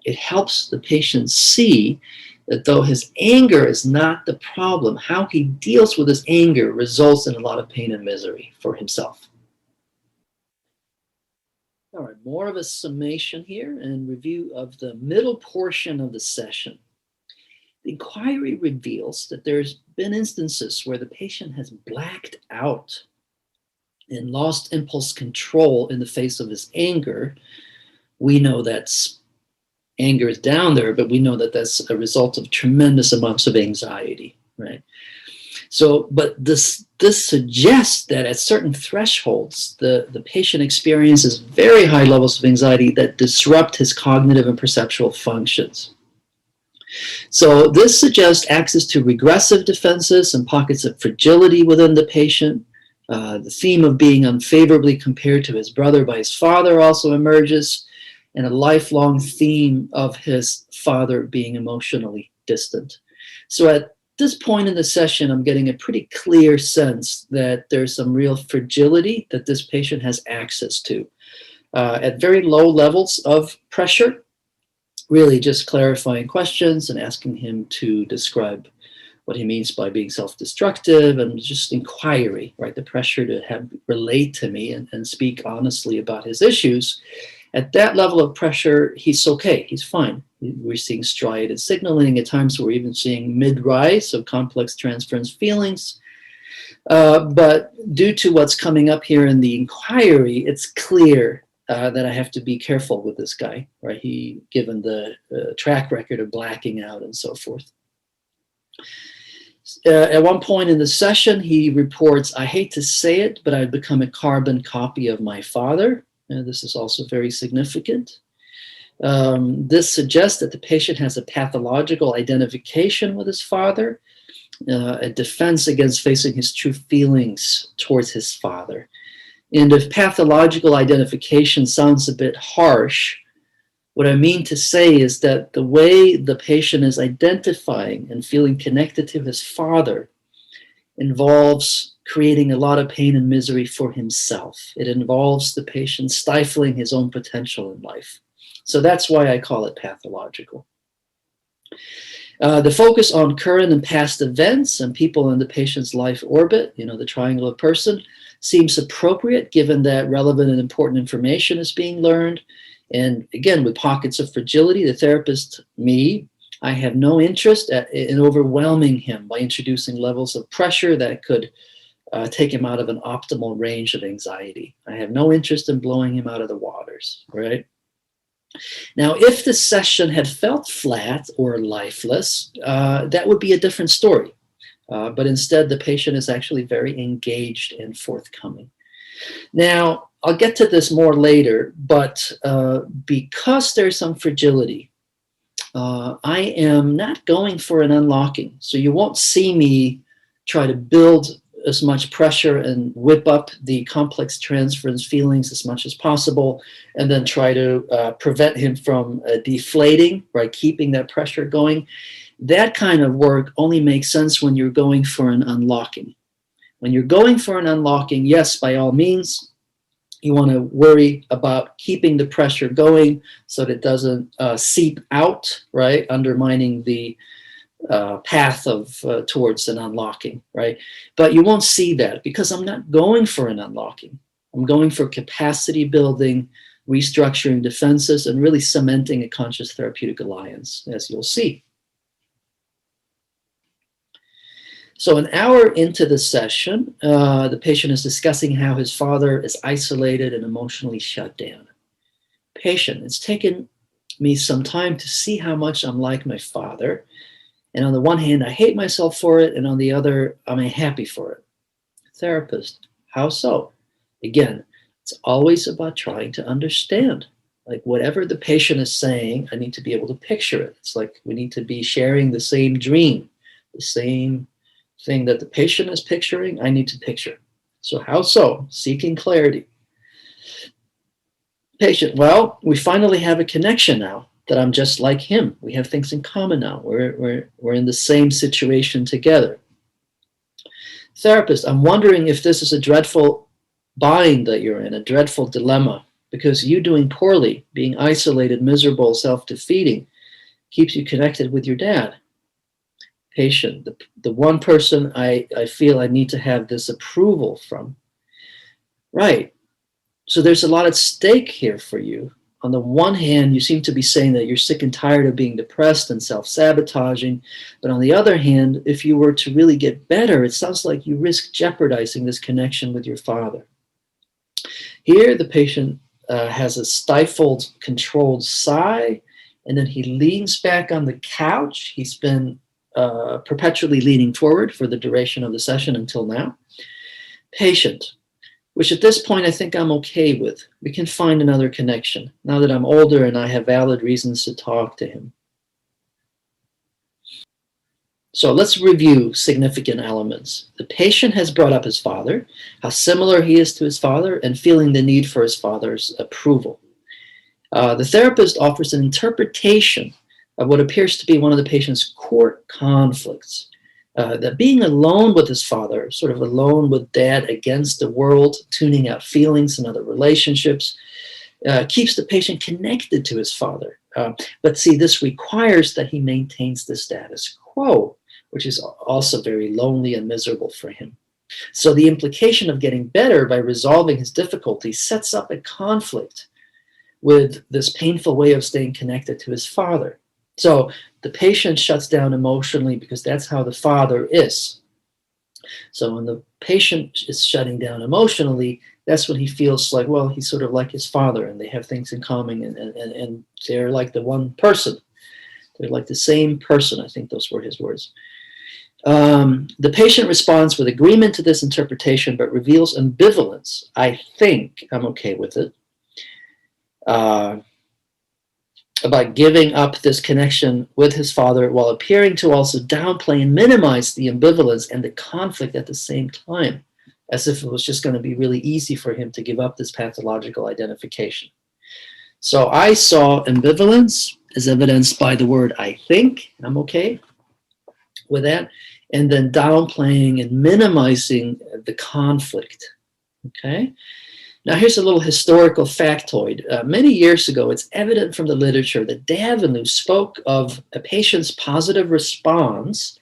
It helps the patient see that though his anger is not the problem, how he deals with his anger results in a lot of pain and misery for himself. All right, more of a summation here and review of the middle portion of the session. The inquiry reveals that there's been instances where the patient has blacked out and lost impulse control in the face of his anger. We know that's anger is down there, but we know that that's a result of tremendous amounts of anxiety, right? So, but this suggests that at certain thresholds, the patient experiences very high levels of anxiety that disrupt his cognitive and perceptual functions. So this suggests access to regressive defenses and pockets of fragility within the patient. The theme of being unfavorably compared to his brother by his father also emerges, and a lifelong theme of his father being emotionally distant. So at this point in the session, I'm getting a pretty clear sense that there's some real fragility that this patient has access to. At very low levels of pressure, really just clarifying questions and asking him to describe what he means by being self-destructive, and just inquiry, right? The pressure to relate to me and speak honestly about his issues. At that level of pressure, he's okay, he's fine. We're seeing striated signaling. At times we're even seeing mid-rise of complex transference feelings. But due to what's coming up here in the inquiry, it's clear that I have to be careful with this guy, right? Given the track record of blacking out and so forth. At one point in the session, he reports, "I hate to say it, but I've become a carbon copy of my father." This is also very significant. This suggests that the patient has a pathological identification with his father, a defense against facing his true feelings towards his father. And if pathological identification sounds a bit harsh, what I mean to say is that the way the patient is identifying and feeling connected to his father involves creating a lot of pain and misery for himself. It involves the patient stifling his own potential in life. So that's why I call it pathological. The focus on current and past events and people in the patient's life orbit, the triangle of person, seems appropriate given that relevant and important information is being learned. And again, with pockets of fragility, the therapist, me, I have no interest in overwhelming him by introducing levels of pressure that could take him out of an optimal range of anxiety. I have no interest in blowing him out of the waters, right? Now, if the session had felt flat or lifeless, that would be a different story. But instead, the patient is actually very engaged and forthcoming. Now, I'll get to this more later, but because there's some fragility, I am not going for an unlocking. So you won't see me try to build as much pressure and whip up the complex transference feelings as much as possible, and then try to prevent him from deflating, right, keeping that pressure going. That kind of work only makes sense when you're going for an unlocking. When you're going for an unlocking, yes, by all means, you want to worry about keeping the pressure going so that it doesn't seep out, right, undermining the path of towards an unlocking, right? But you won't see that because I'm not going for an unlocking. I'm going for capacity building, restructuring defenses, and really cementing a conscious therapeutic alliance, as you'll see. So an hour into the session, the patient is discussing how his father is isolated and emotionally shut down. Patient, it's taken me some time to see how much I'm like my father. And on the one hand, I hate myself for it, and on the other, I'm happy for it. Therapist, how so? Again, it's always about trying to understand. Like whatever the patient is saying, I need to be able to picture it. It's like we need to be sharing the same dream, the same thing that the patient is picturing, I need to picture. So how so? Seeking clarity. Patient, well, we finally have a connection now that I'm just like him. We have things in common now. We're in the same situation together. Therapist, I'm wondering if this is a dreadful bind that you're in, a dreadful dilemma, because you doing poorly, being isolated, miserable, self-defeating, keeps you connected with your dad. Patient, the one person I feel I need to have this approval from. Right. So there's a lot at stake here for you. On the one hand, you seem to be saying that you're sick and tired of being depressed and self-sabotaging. But on the other hand, if you were to really get better, it sounds like you risk jeopardizing this connection with your father. Here, the patient has a stifled, controlled sigh, and then he leans back on the couch. He's been perpetually leaning forward for the duration of the session until now. Patient, which at this point I think I'm okay with. We can find another connection now that I'm older and I have valid reasons to talk to him. So let's review significant elements. The patient has brought up his father, how similar he is to his father, and feeling the need for his father's approval. The therapist offers an interpretation of what appears to be one of the patient's core conflicts. That being alone with his father, sort of alone with dad against the world, tuning out feelings and other relationships, keeps the patient connected to his father. But see, this requires that he maintains the status quo, which is also very lonely and miserable for him. So the implication of getting better by resolving his difficulties sets up a conflict with this painful way of staying connected to his father. So the patient shuts down emotionally because that's how the father is. So when the patient is shutting down emotionally, that's when he feels like, well, he's sort of like his father and they have things in common and they're like the one person. They're like the same person. I think those were his words. The patient responds with agreement to this interpretation, but reveals ambivalence. I think I'm okay with it. About giving up this connection with his father while appearing to also downplay and minimize the ambivalence and the conflict at the same time, as if it was just going to be really easy for him to give up this pathological identification. So I saw ambivalence as evidenced by the word I think. I'm okay with that. And then downplaying and minimizing the conflict. Okay. Now here's a little historical factoid. Many years ago, it's evident from the literature that Davenu spoke of a patient's positive response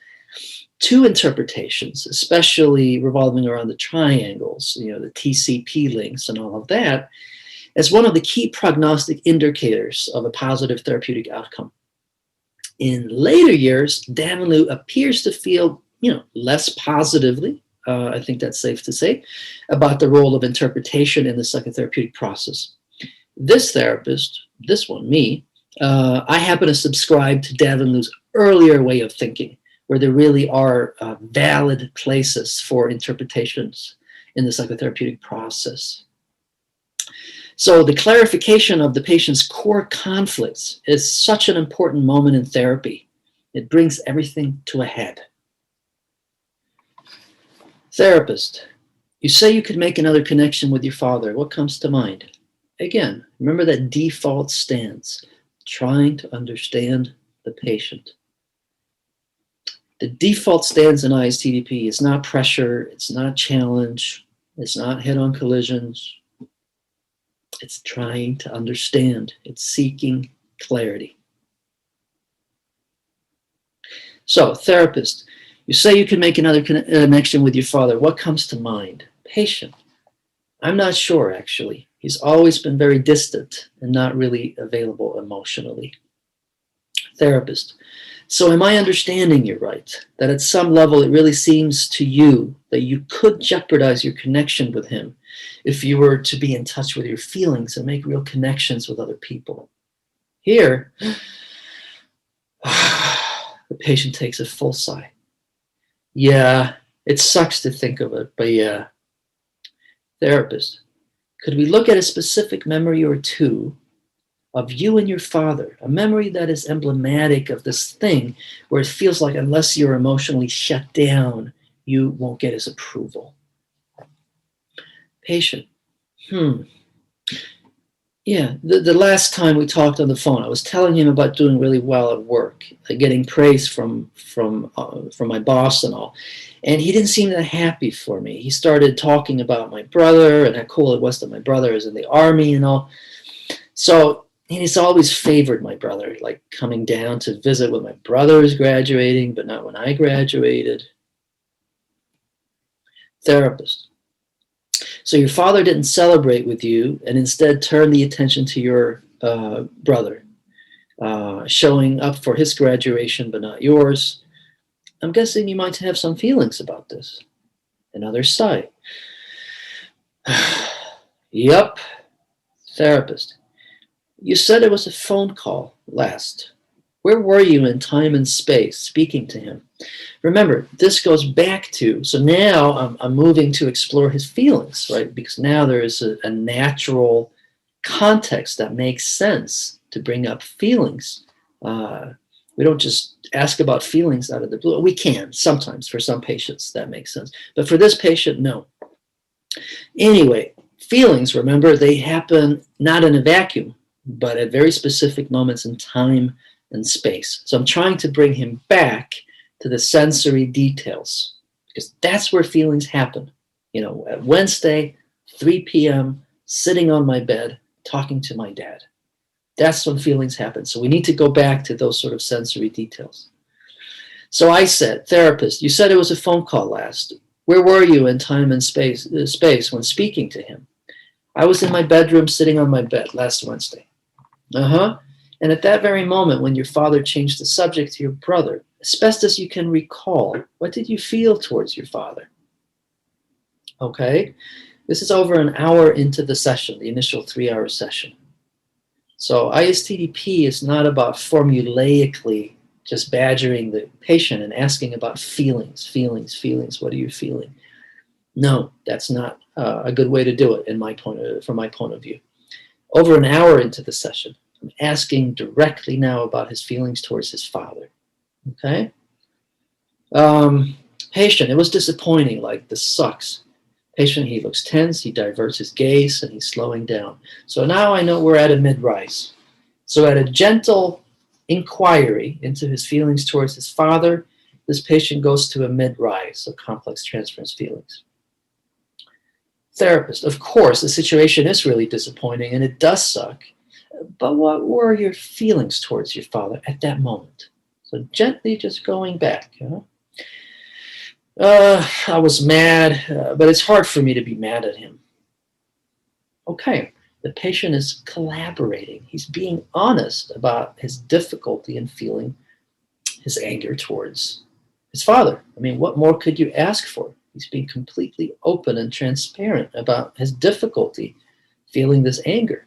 to interpretations, especially revolving around the triangles, you know, the TCP links and all of that, as one of the key prognostic indicators of a positive therapeutic outcome. In later years, Davenu appears to feel, you know, less positively, I think that's safe to say, about the role of interpretation in the psychotherapeutic process. This therapist, this one, me, I happen to subscribe to Davenu's earlier way of thinking, where there really are valid places for interpretations in the psychotherapeutic process. So the clarification of the patient's core conflicts is such an important moment in therapy. It brings everything to a head. Therapist, you say you could make another connection with your father. What comes to mind? Again, remember that default stance, trying to understand the patient. The default stance in ISTDP is not pressure, it's not challenge, it's not head-on collisions. It's trying to understand. It's seeking clarity. So, therapist, you say you can make another connection with your father. What comes to mind? Patient. I'm not sure, actually. He's always been very distant and not really available emotionally. Therapist. So am I understanding you right? That at some level it really seems to you that you could jeopardize your connection with him if you were to be in touch with your feelings and make real connections with other people. Here, the patient takes a full sigh. Yeah, it sucks to think of it, but yeah. Therapist, could we look at a specific memory or two of you and your father, a memory that is emblematic of this thing where it feels like unless you're emotionally shut down, you won't get his approval? Patient, yeah, the last time we talked on the phone, I was telling him about doing really well at work, getting praise from my boss and all. And he didn't seem that happy for me. He started talking about my brother and how cool it was that my brother is in the army and all. So he's always favored my brother, like coming down to visit when my brother is graduating, but not when I graduated. Therapist. So your father didn't celebrate with you and instead turned the attention to your brother, showing up for his graduation but not yours. I'm guessing you might have some feelings about this. Another sigh. Yep. Therapist. You said it was a phone call last. Where were you in time and space speaking to him? Remember, this goes back to, so now I'm moving to explore his feelings, right? Because now there is a natural context that makes sense to bring up feelings. We don't just ask about feelings out of the blue. We can sometimes for some patients, that makes sense. But for this patient, no. Anyway, feelings, remember, they happen not in a vacuum, but at very specific moments in time and space. So I'm trying to bring him back to the sensory details because that's where feelings happen. You know, at Wednesday, 3 p.m., sitting on my bed, talking to my dad. That's when feelings happen. So we need to go back to those sort of sensory details. So I said, therapist, you said it was a phone call last. Where were you in time and space when speaking to him? I was in my bedroom sitting on my bed last Wednesday. And at that very moment when your father changed the subject to your brother, as best as you can recall, what did you feel towards your father? Okay, this is over an hour into the session, the initial 3-hour session. So ISTDP is not about formulaically just badgering the patient and asking about feelings, what are you feeling? No, that's not a good way to do it from my point of view. Over an hour into the session, I'm asking directly now about his feelings towards his father. Okay? Patient, it was disappointing, like this sucks. Patient, he looks tense, he diverts his gaze, and he's slowing down. So now I know we're at a mid-rise. So at a gentle inquiry into his feelings towards his father, this patient goes to a mid-rise of complex transference feelings. Therapist, of course, the situation is really disappointing and it does suck, but what were your feelings towards your father at that moment? So gently just going back, you know? I was mad, but it's hard for me to be mad at him. Okay, the patient is collaborating. He's being honest about his difficulty in feeling his anger towards his father. I mean, what more could you ask for? He's being completely open and transparent about his difficulty feeling this anger.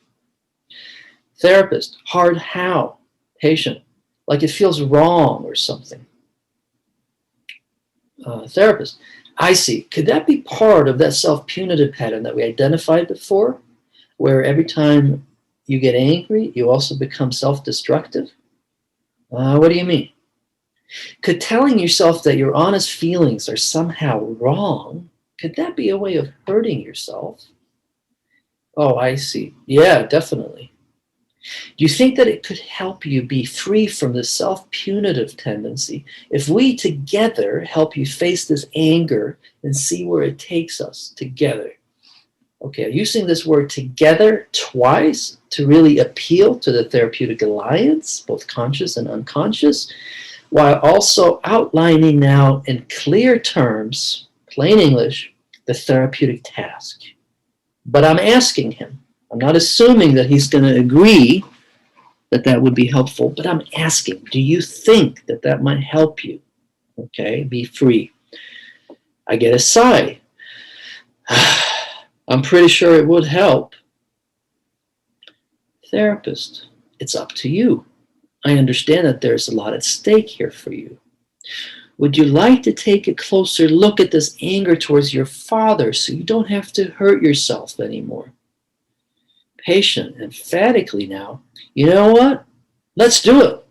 Therapist, hard how? Patient, like it feels wrong or something. Therapist, I see. Could that be part of that self-punitive pattern that we identified before, where every time you get angry, you also become self-destructive? What do you mean? Could telling yourself that your honest feelings are somehow wrong, could that be a way of hurting yourself? Oh, I see. Yeah, definitely. Do you think that it could help you be free from the self-punitive tendency if we together help you face this anger and see where it takes us together? Okay, I'm using this word together twice to really appeal to the therapeutic alliance, both conscious and unconscious, while also outlining now in clear terms, plain English, the therapeutic task. But I'm asking him. I'm not assuming that he's going to agree that that would be helpful, but I'm asking, do you think that that might help you? Okay, be free. I get a sigh. I'm pretty sure it would help. Therapist, it's up to you. I understand that there's a lot at stake here for you. Would you like to take a closer look at this anger towards your father so you don't have to hurt yourself anymore? Patient, emphatically now, you know what? Let's do it.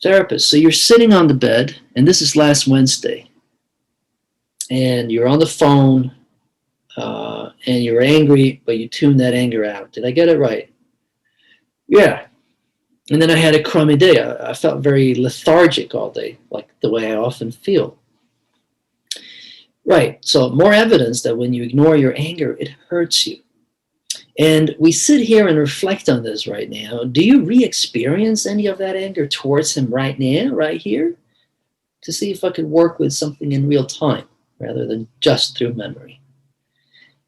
Therapist, so you're sitting on the bed, and this is last Wednesday, and you're on the phone, and you're angry, but you tune that anger out. Did I get it right? Yeah. And then I had a crummy day. I felt very lethargic all day, like the way I often feel. Right, so more evidence that when you ignore your anger, it hurts you. And we sit here and reflect on this right now. Do you re-experience any of that anger towards him right now, right here? To see if I could work with something in real time. rather than just through memory.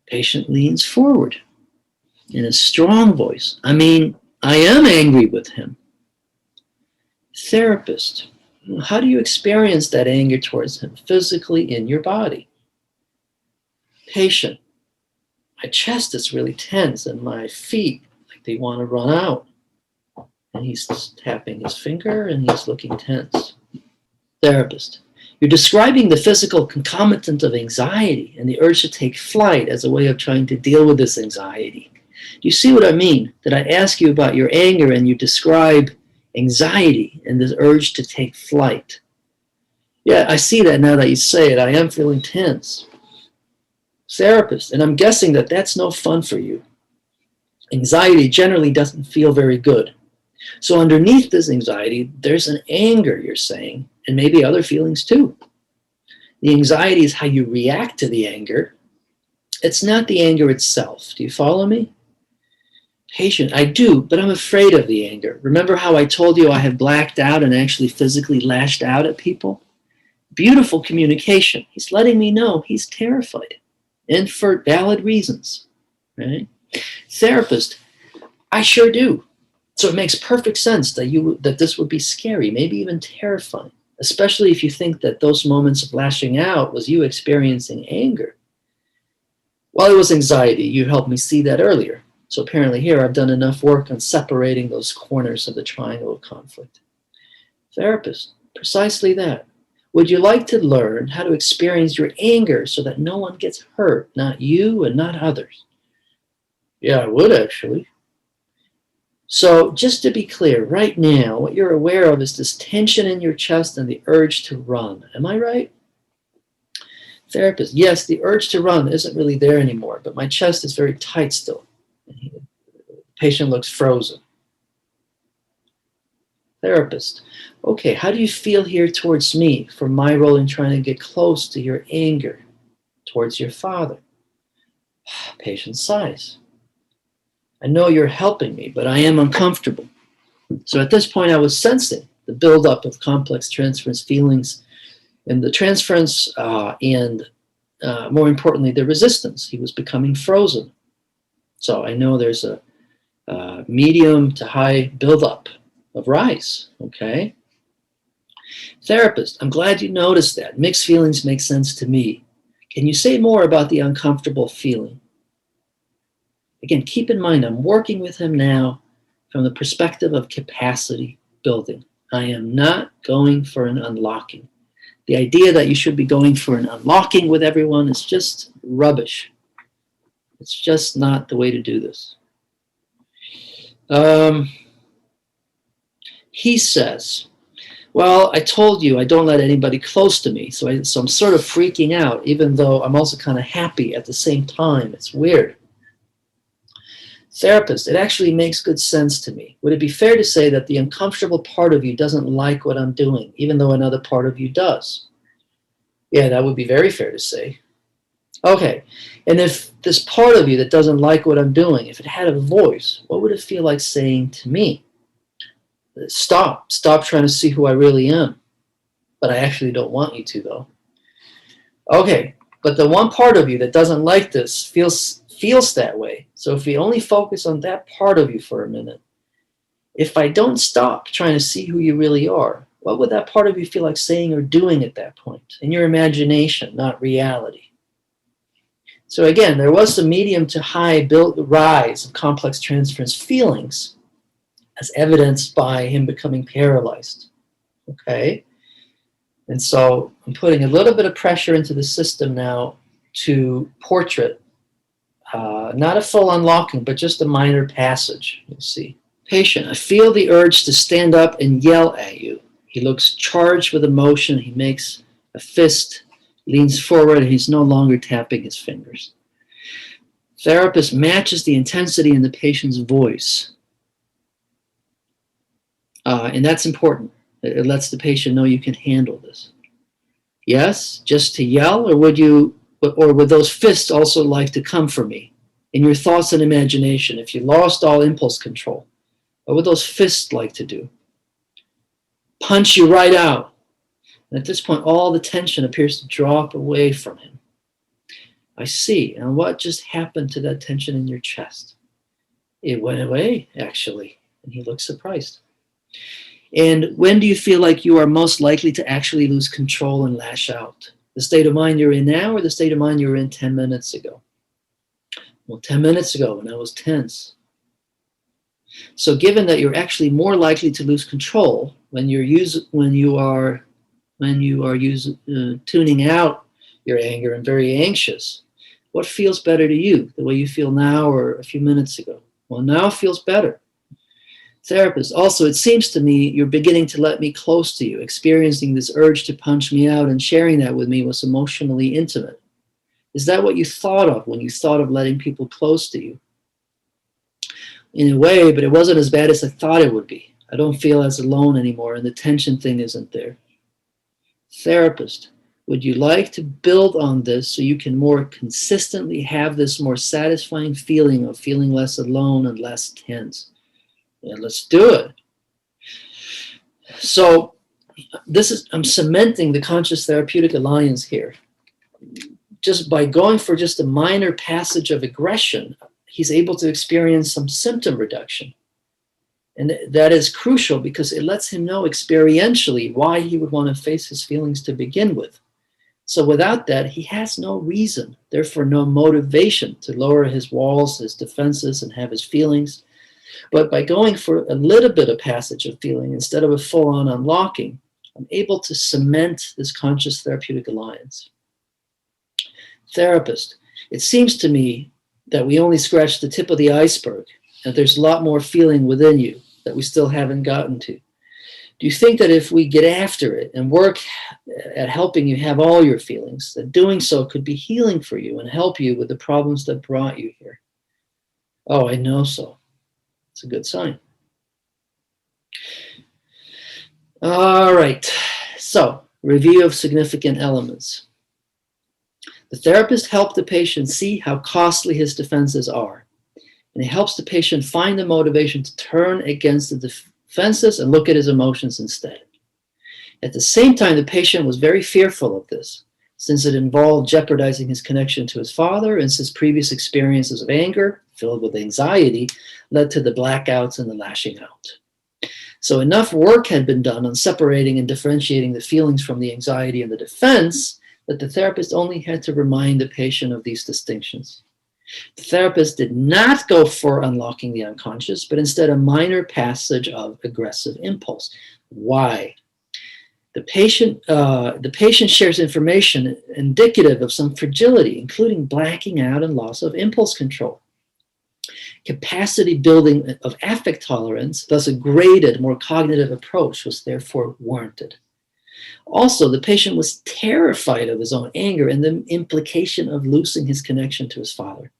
Patient leans forward in a strong voice. I mean, I am angry with him. Therapist, how do you experience that anger towards him physically in your body? Patient, my chest is really tense and my feet, like they want to run out. And he's tapping his finger and he's looking tense. Therapist, you're describing the physical concomitant of anxiety and the urge to take flight as a way of trying to deal with this anxiety. Do you see what I mean? That I ask you about your anger and you describe anxiety and this urge to take flight. Yeah, I see that now that you say it. I am feeling tense. Therapist, and I'm guessing that that's no fun for you. Anxiety generally doesn't feel very good. So underneath this anxiety, there's an anger, you're saying, and maybe other feelings too. The anxiety is how you react to the anger. It's not the anger itself. Do you follow me? Patient, I do, but I'm afraid of the anger. Remember how I told you I have blacked out and actually physically lashed out at people? Beautiful communication. He's letting me know he's terrified, and for valid reasons, right? Therapist, I sure do. So it makes perfect sense that this would be scary, maybe even terrifying, especially if you think that those moments of lashing out was you experiencing anger. Well, it was anxiety. You helped me see that earlier. So apparently here I've done enough work on separating those corners of the triangle of conflict. Therapist, precisely that. Would you like to learn how to experience your anger so that no one gets hurt, not you and not others? Yeah, I would actually. So just to be clear, right now, what you're aware of is this tension in your chest and the urge to run. Am I right? Therapist, yes, the urge to run isn't really there anymore, but my chest is very tight still. The patient looks frozen. Therapist, okay, how do you feel here towards me for my role in trying to get close to your anger towards your father? Patient sighs. I know you're helping me, but I am uncomfortable. So at this point, I was sensing the buildup of complex transference feelings and the transference and more importantly, the resistance. He was becoming frozen. So I know there's a medium to high buildup of rise, okay? Therapist, I'm glad you noticed that. Mixed feelings make sense to me. Can you say more about the uncomfortable feeling? Again, keep in mind, I'm working with him now from the perspective of capacity building. I am not going for an unlocking. The idea that you should be going for an unlocking with everyone is just rubbish. It's just not the way to do this. He says, well, I told you I don't let anybody close to me, so I'm sort of freaking out, even though I'm also kind of happy at the same time. It's weird. Therapist, it actually makes good sense to me. Would it be fair to say that the uncomfortable part of you doesn't like what I'm doing, even though another part of you does? Yeah, that would be very fair to say. Okay, and if this part of you that doesn't like what I'm doing, if it had a voice, what would it feel like saying to me? Stop trying to see who I really am. But I actually don't want you to, though. Okay, but the one part of you that doesn't like this feels that way. So if we only focus on that part of you for a minute, if I don't stop trying to see who you really are, what would that part of you feel like saying or doing at that point? In your imagination, not reality. So again, there was some medium to high rise of complex transference feelings as evidenced by him becoming paralyzed. Okay? And so I'm putting a little bit of pressure into the system now to portrait, not a full unlocking, but just a minor passage, you'll see. Patient, I feel the urge to stand up and yell at you. He looks charged with emotion. He makes a fist, leans forward, and he's no longer tapping his fingers. Therapist matches the intensity in the patient's voice. And that's important. It lets the patient know you can handle this. Yes, just to yell, or would those fists also like to come for me? In your thoughts and imagination, if you lost all impulse control, what would those fists like to do? Punch you right out. And at this point, all the tension appears to drop away from him. I see. And what just happened to that tension in your chest? It went away, actually. And he looks surprised. And when do you feel like you are most likely to actually lose control and lash out? The state of mind you're in now or the state of mind you were in 10 minutes ago? Well, 10 minutes ago when I was tense. So given that you're actually more likely to lose control when you are tuning out your anger and very anxious, what feels better to you, the way you feel now or a few minutes ago? Well, now feels better. Therapist, also, it seems to me you're beginning to let me close to you. Experiencing this urge to punch me out and sharing that with me was emotionally intimate. Is that what you thought of when you thought of letting people close to you? In a way, but it wasn't as bad as I thought it would be. I don't feel as alone anymore, and the tension thing isn't there. Therapist, would you like to build on this so you can more consistently have this more satisfying feeling of feeling less alone and less tense? Yeah, let's do it. So I'm cementing the conscious therapeutic alliance here. Just by going for just a minor passage of aggression, he's able to experience some symptom reduction. And that is crucial because it lets him know experientially why he would want to face his feelings to begin with. So without that, he has no reason, therefore no motivation to lower his walls, his defenses, and have his feelings. But by going for a little bit of passage of feeling instead of a full-on unlocking, I'm able to cement this conscious therapeutic alliance. Therapist, it seems to me that we only scratched the tip of the iceberg, and there's a lot more feeling within you that we still haven't gotten to. Do you think that if we get after it and work at helping you have all your feelings, that doing so could be healing for you and help you with the problems that brought you here? Oh, I know so. It's a good sign. All right, so review of significant elements. The therapist helped the patient see how costly his defenses are, and it helps the patient find the motivation to turn against the defenses and look at his emotions instead. At the same time, the patient was very fearful of this, since it involved jeopardizing his connection to his father, and since previous experiences of anger, filled with anxiety, led to the blackouts and the lashing out. So enough work had been done on separating and differentiating the feelings from the anxiety and the defense that the therapist only had to remind the patient of these distinctions. The therapist did not go for unlocking the unconscious, but instead a minor passage of aggressive impulse. Why? The patient shares information indicative of some fragility, including blacking out and loss of impulse control. Capacity building of affect tolerance, thus a graded, more cognitive approach, was therefore warranted. Also, the patient was terrified of his own anger and the implication of losing his connection to his father.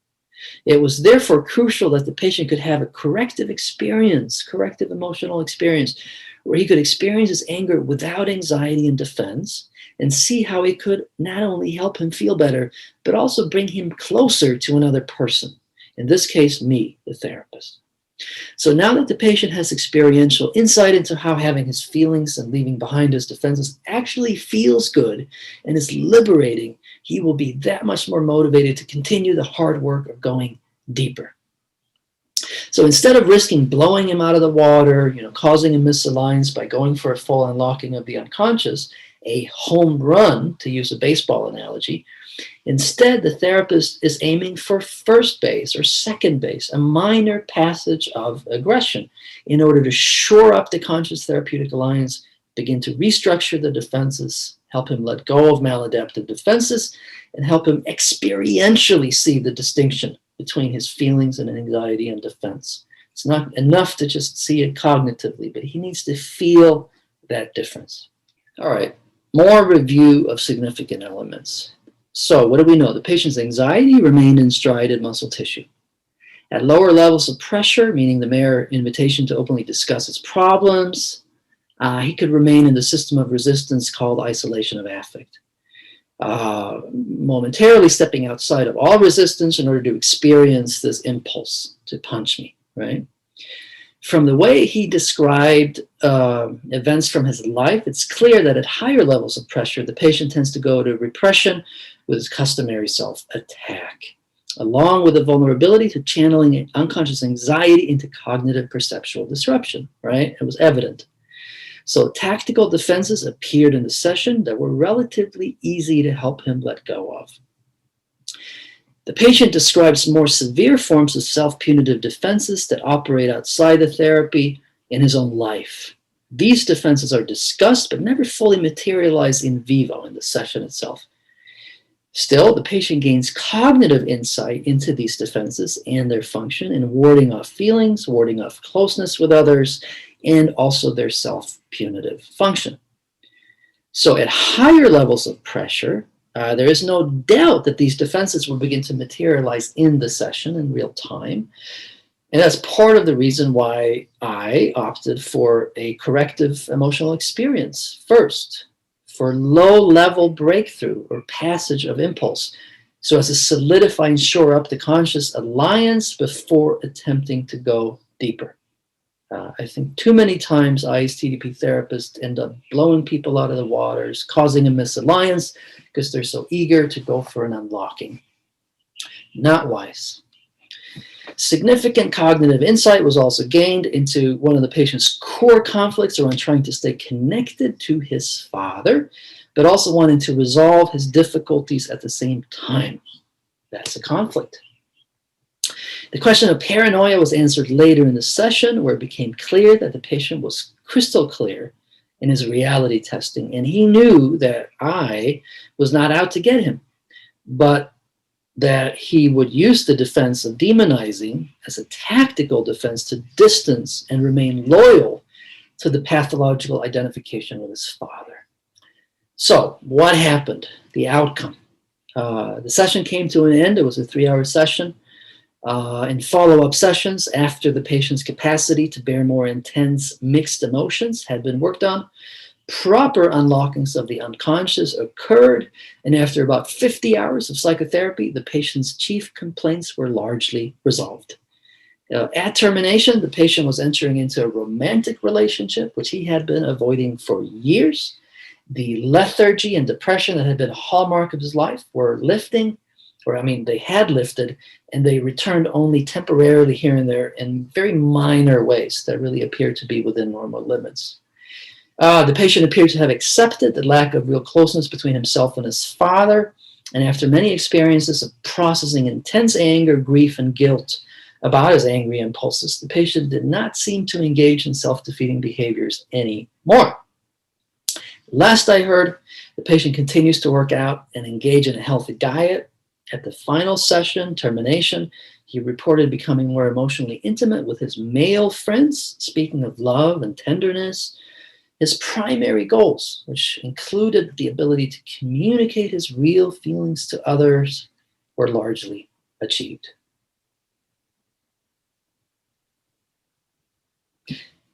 It was therefore crucial that the patient could have a corrective emotional experience, where he could experience his anger without anxiety and defense, and see how it could not only help him feel better, but also bring him closer to another person. In this case, me, the therapist. So now that the patient has experiential insight into how having his feelings and leaving behind his defenses actually feels good and is liberating, he will be that much more motivated to continue the hard work of going deeper. So instead of risking blowing him out of the water, causing a misalliance by going for a full unlocking of the unconscious, a home run, to use a baseball analogy, instead the therapist is aiming for first base or second base, a minor passage of aggression, in order to shore up the conscious therapeutic alliance, begin to restructure the defenses, help him let go of maladaptive defenses, and help him experientially see the distinction between his feelings and anxiety and defense. It's not enough to just see it cognitively, but he needs to feel that difference. All right, more review of significant elements. So what do we know? The patient's anxiety remained in striated muscle tissue. At lower levels of pressure, meaning the mere invitation to openly discuss his problems, he could remain in the system of resistance called isolation of affect, momentarily stepping outside of all resistance in order to experience this impulse to punch me, right? From the way he described events from his life, it's clear that at higher levels of pressure, the patient tends to go to repression with his customary self-attack, along with a vulnerability to channeling unconscious anxiety into cognitive perceptual disruption, right? It was evident. So tactical defenses appeared in the session that were relatively easy to help him let go of. The patient describes more severe forms of self-punitive defenses that operate outside the therapy in his own life. These defenses are discussed but never fully materialize in vivo in the session itself. Still, the patient gains cognitive insight into these defenses and their function in warding off feelings, warding off closeness with others, and also their self-punitive function. So at higher levels of pressure, there is no doubt that these defenses will begin to materialize in the session in real time. And that's part of the reason why I opted for a corrective emotional experience first, for low-level breakthrough or passage of impulse, so as to solidify and shore up the conscious alliance before attempting to go deeper. I think too many times ISTDP therapists end up blowing people out of the waters, causing a misalliance because they're so eager to go for an unlocking. Not wise. Significant cognitive insight was also gained into one of the patient's core conflicts around trying to stay connected to his father, but also wanting to resolve his difficulties at the same time. That's a conflict. The question of paranoia was answered later in the session, where it became clear that the patient was crystal clear in his reality testing, and he knew that I was not out to get him, but that he would use the defense of demonizing as a tactical defense to distance and remain loyal to the pathological identification with his father. So what happened? The outcome. The session came to an end. It was a 3-hour session. In follow-up sessions, after the patient's capacity to bear more intense mixed emotions had been worked on, proper unlockings of the unconscious occurred, and after about 50 hours of psychotherapy, the patient's chief complaints were largely resolved. At termination, the patient was entering into a romantic relationship, which he had been avoiding for years. The lethargy and depression that had been a hallmark of his life were lifting, they had lifted, and they returned only temporarily here and there in very minor ways that really appeared to be within normal limits. The patient appeared to have accepted the lack of real closeness between himself and his father, and after many experiences of processing intense anger, grief, and guilt about his angry impulses, the patient did not seem to engage in self-defeating behaviors anymore. Last I heard, the patient continues to work out and engage in a healthy diet. At the final session, termination, he reported becoming more emotionally intimate with his male friends, speaking of love and tenderness. His primary goals, which included the ability to communicate his real feelings to others, were largely achieved.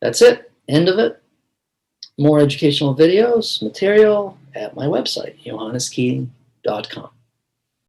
That's it. End of it. More educational videos, material at my website, johanneskieding.com.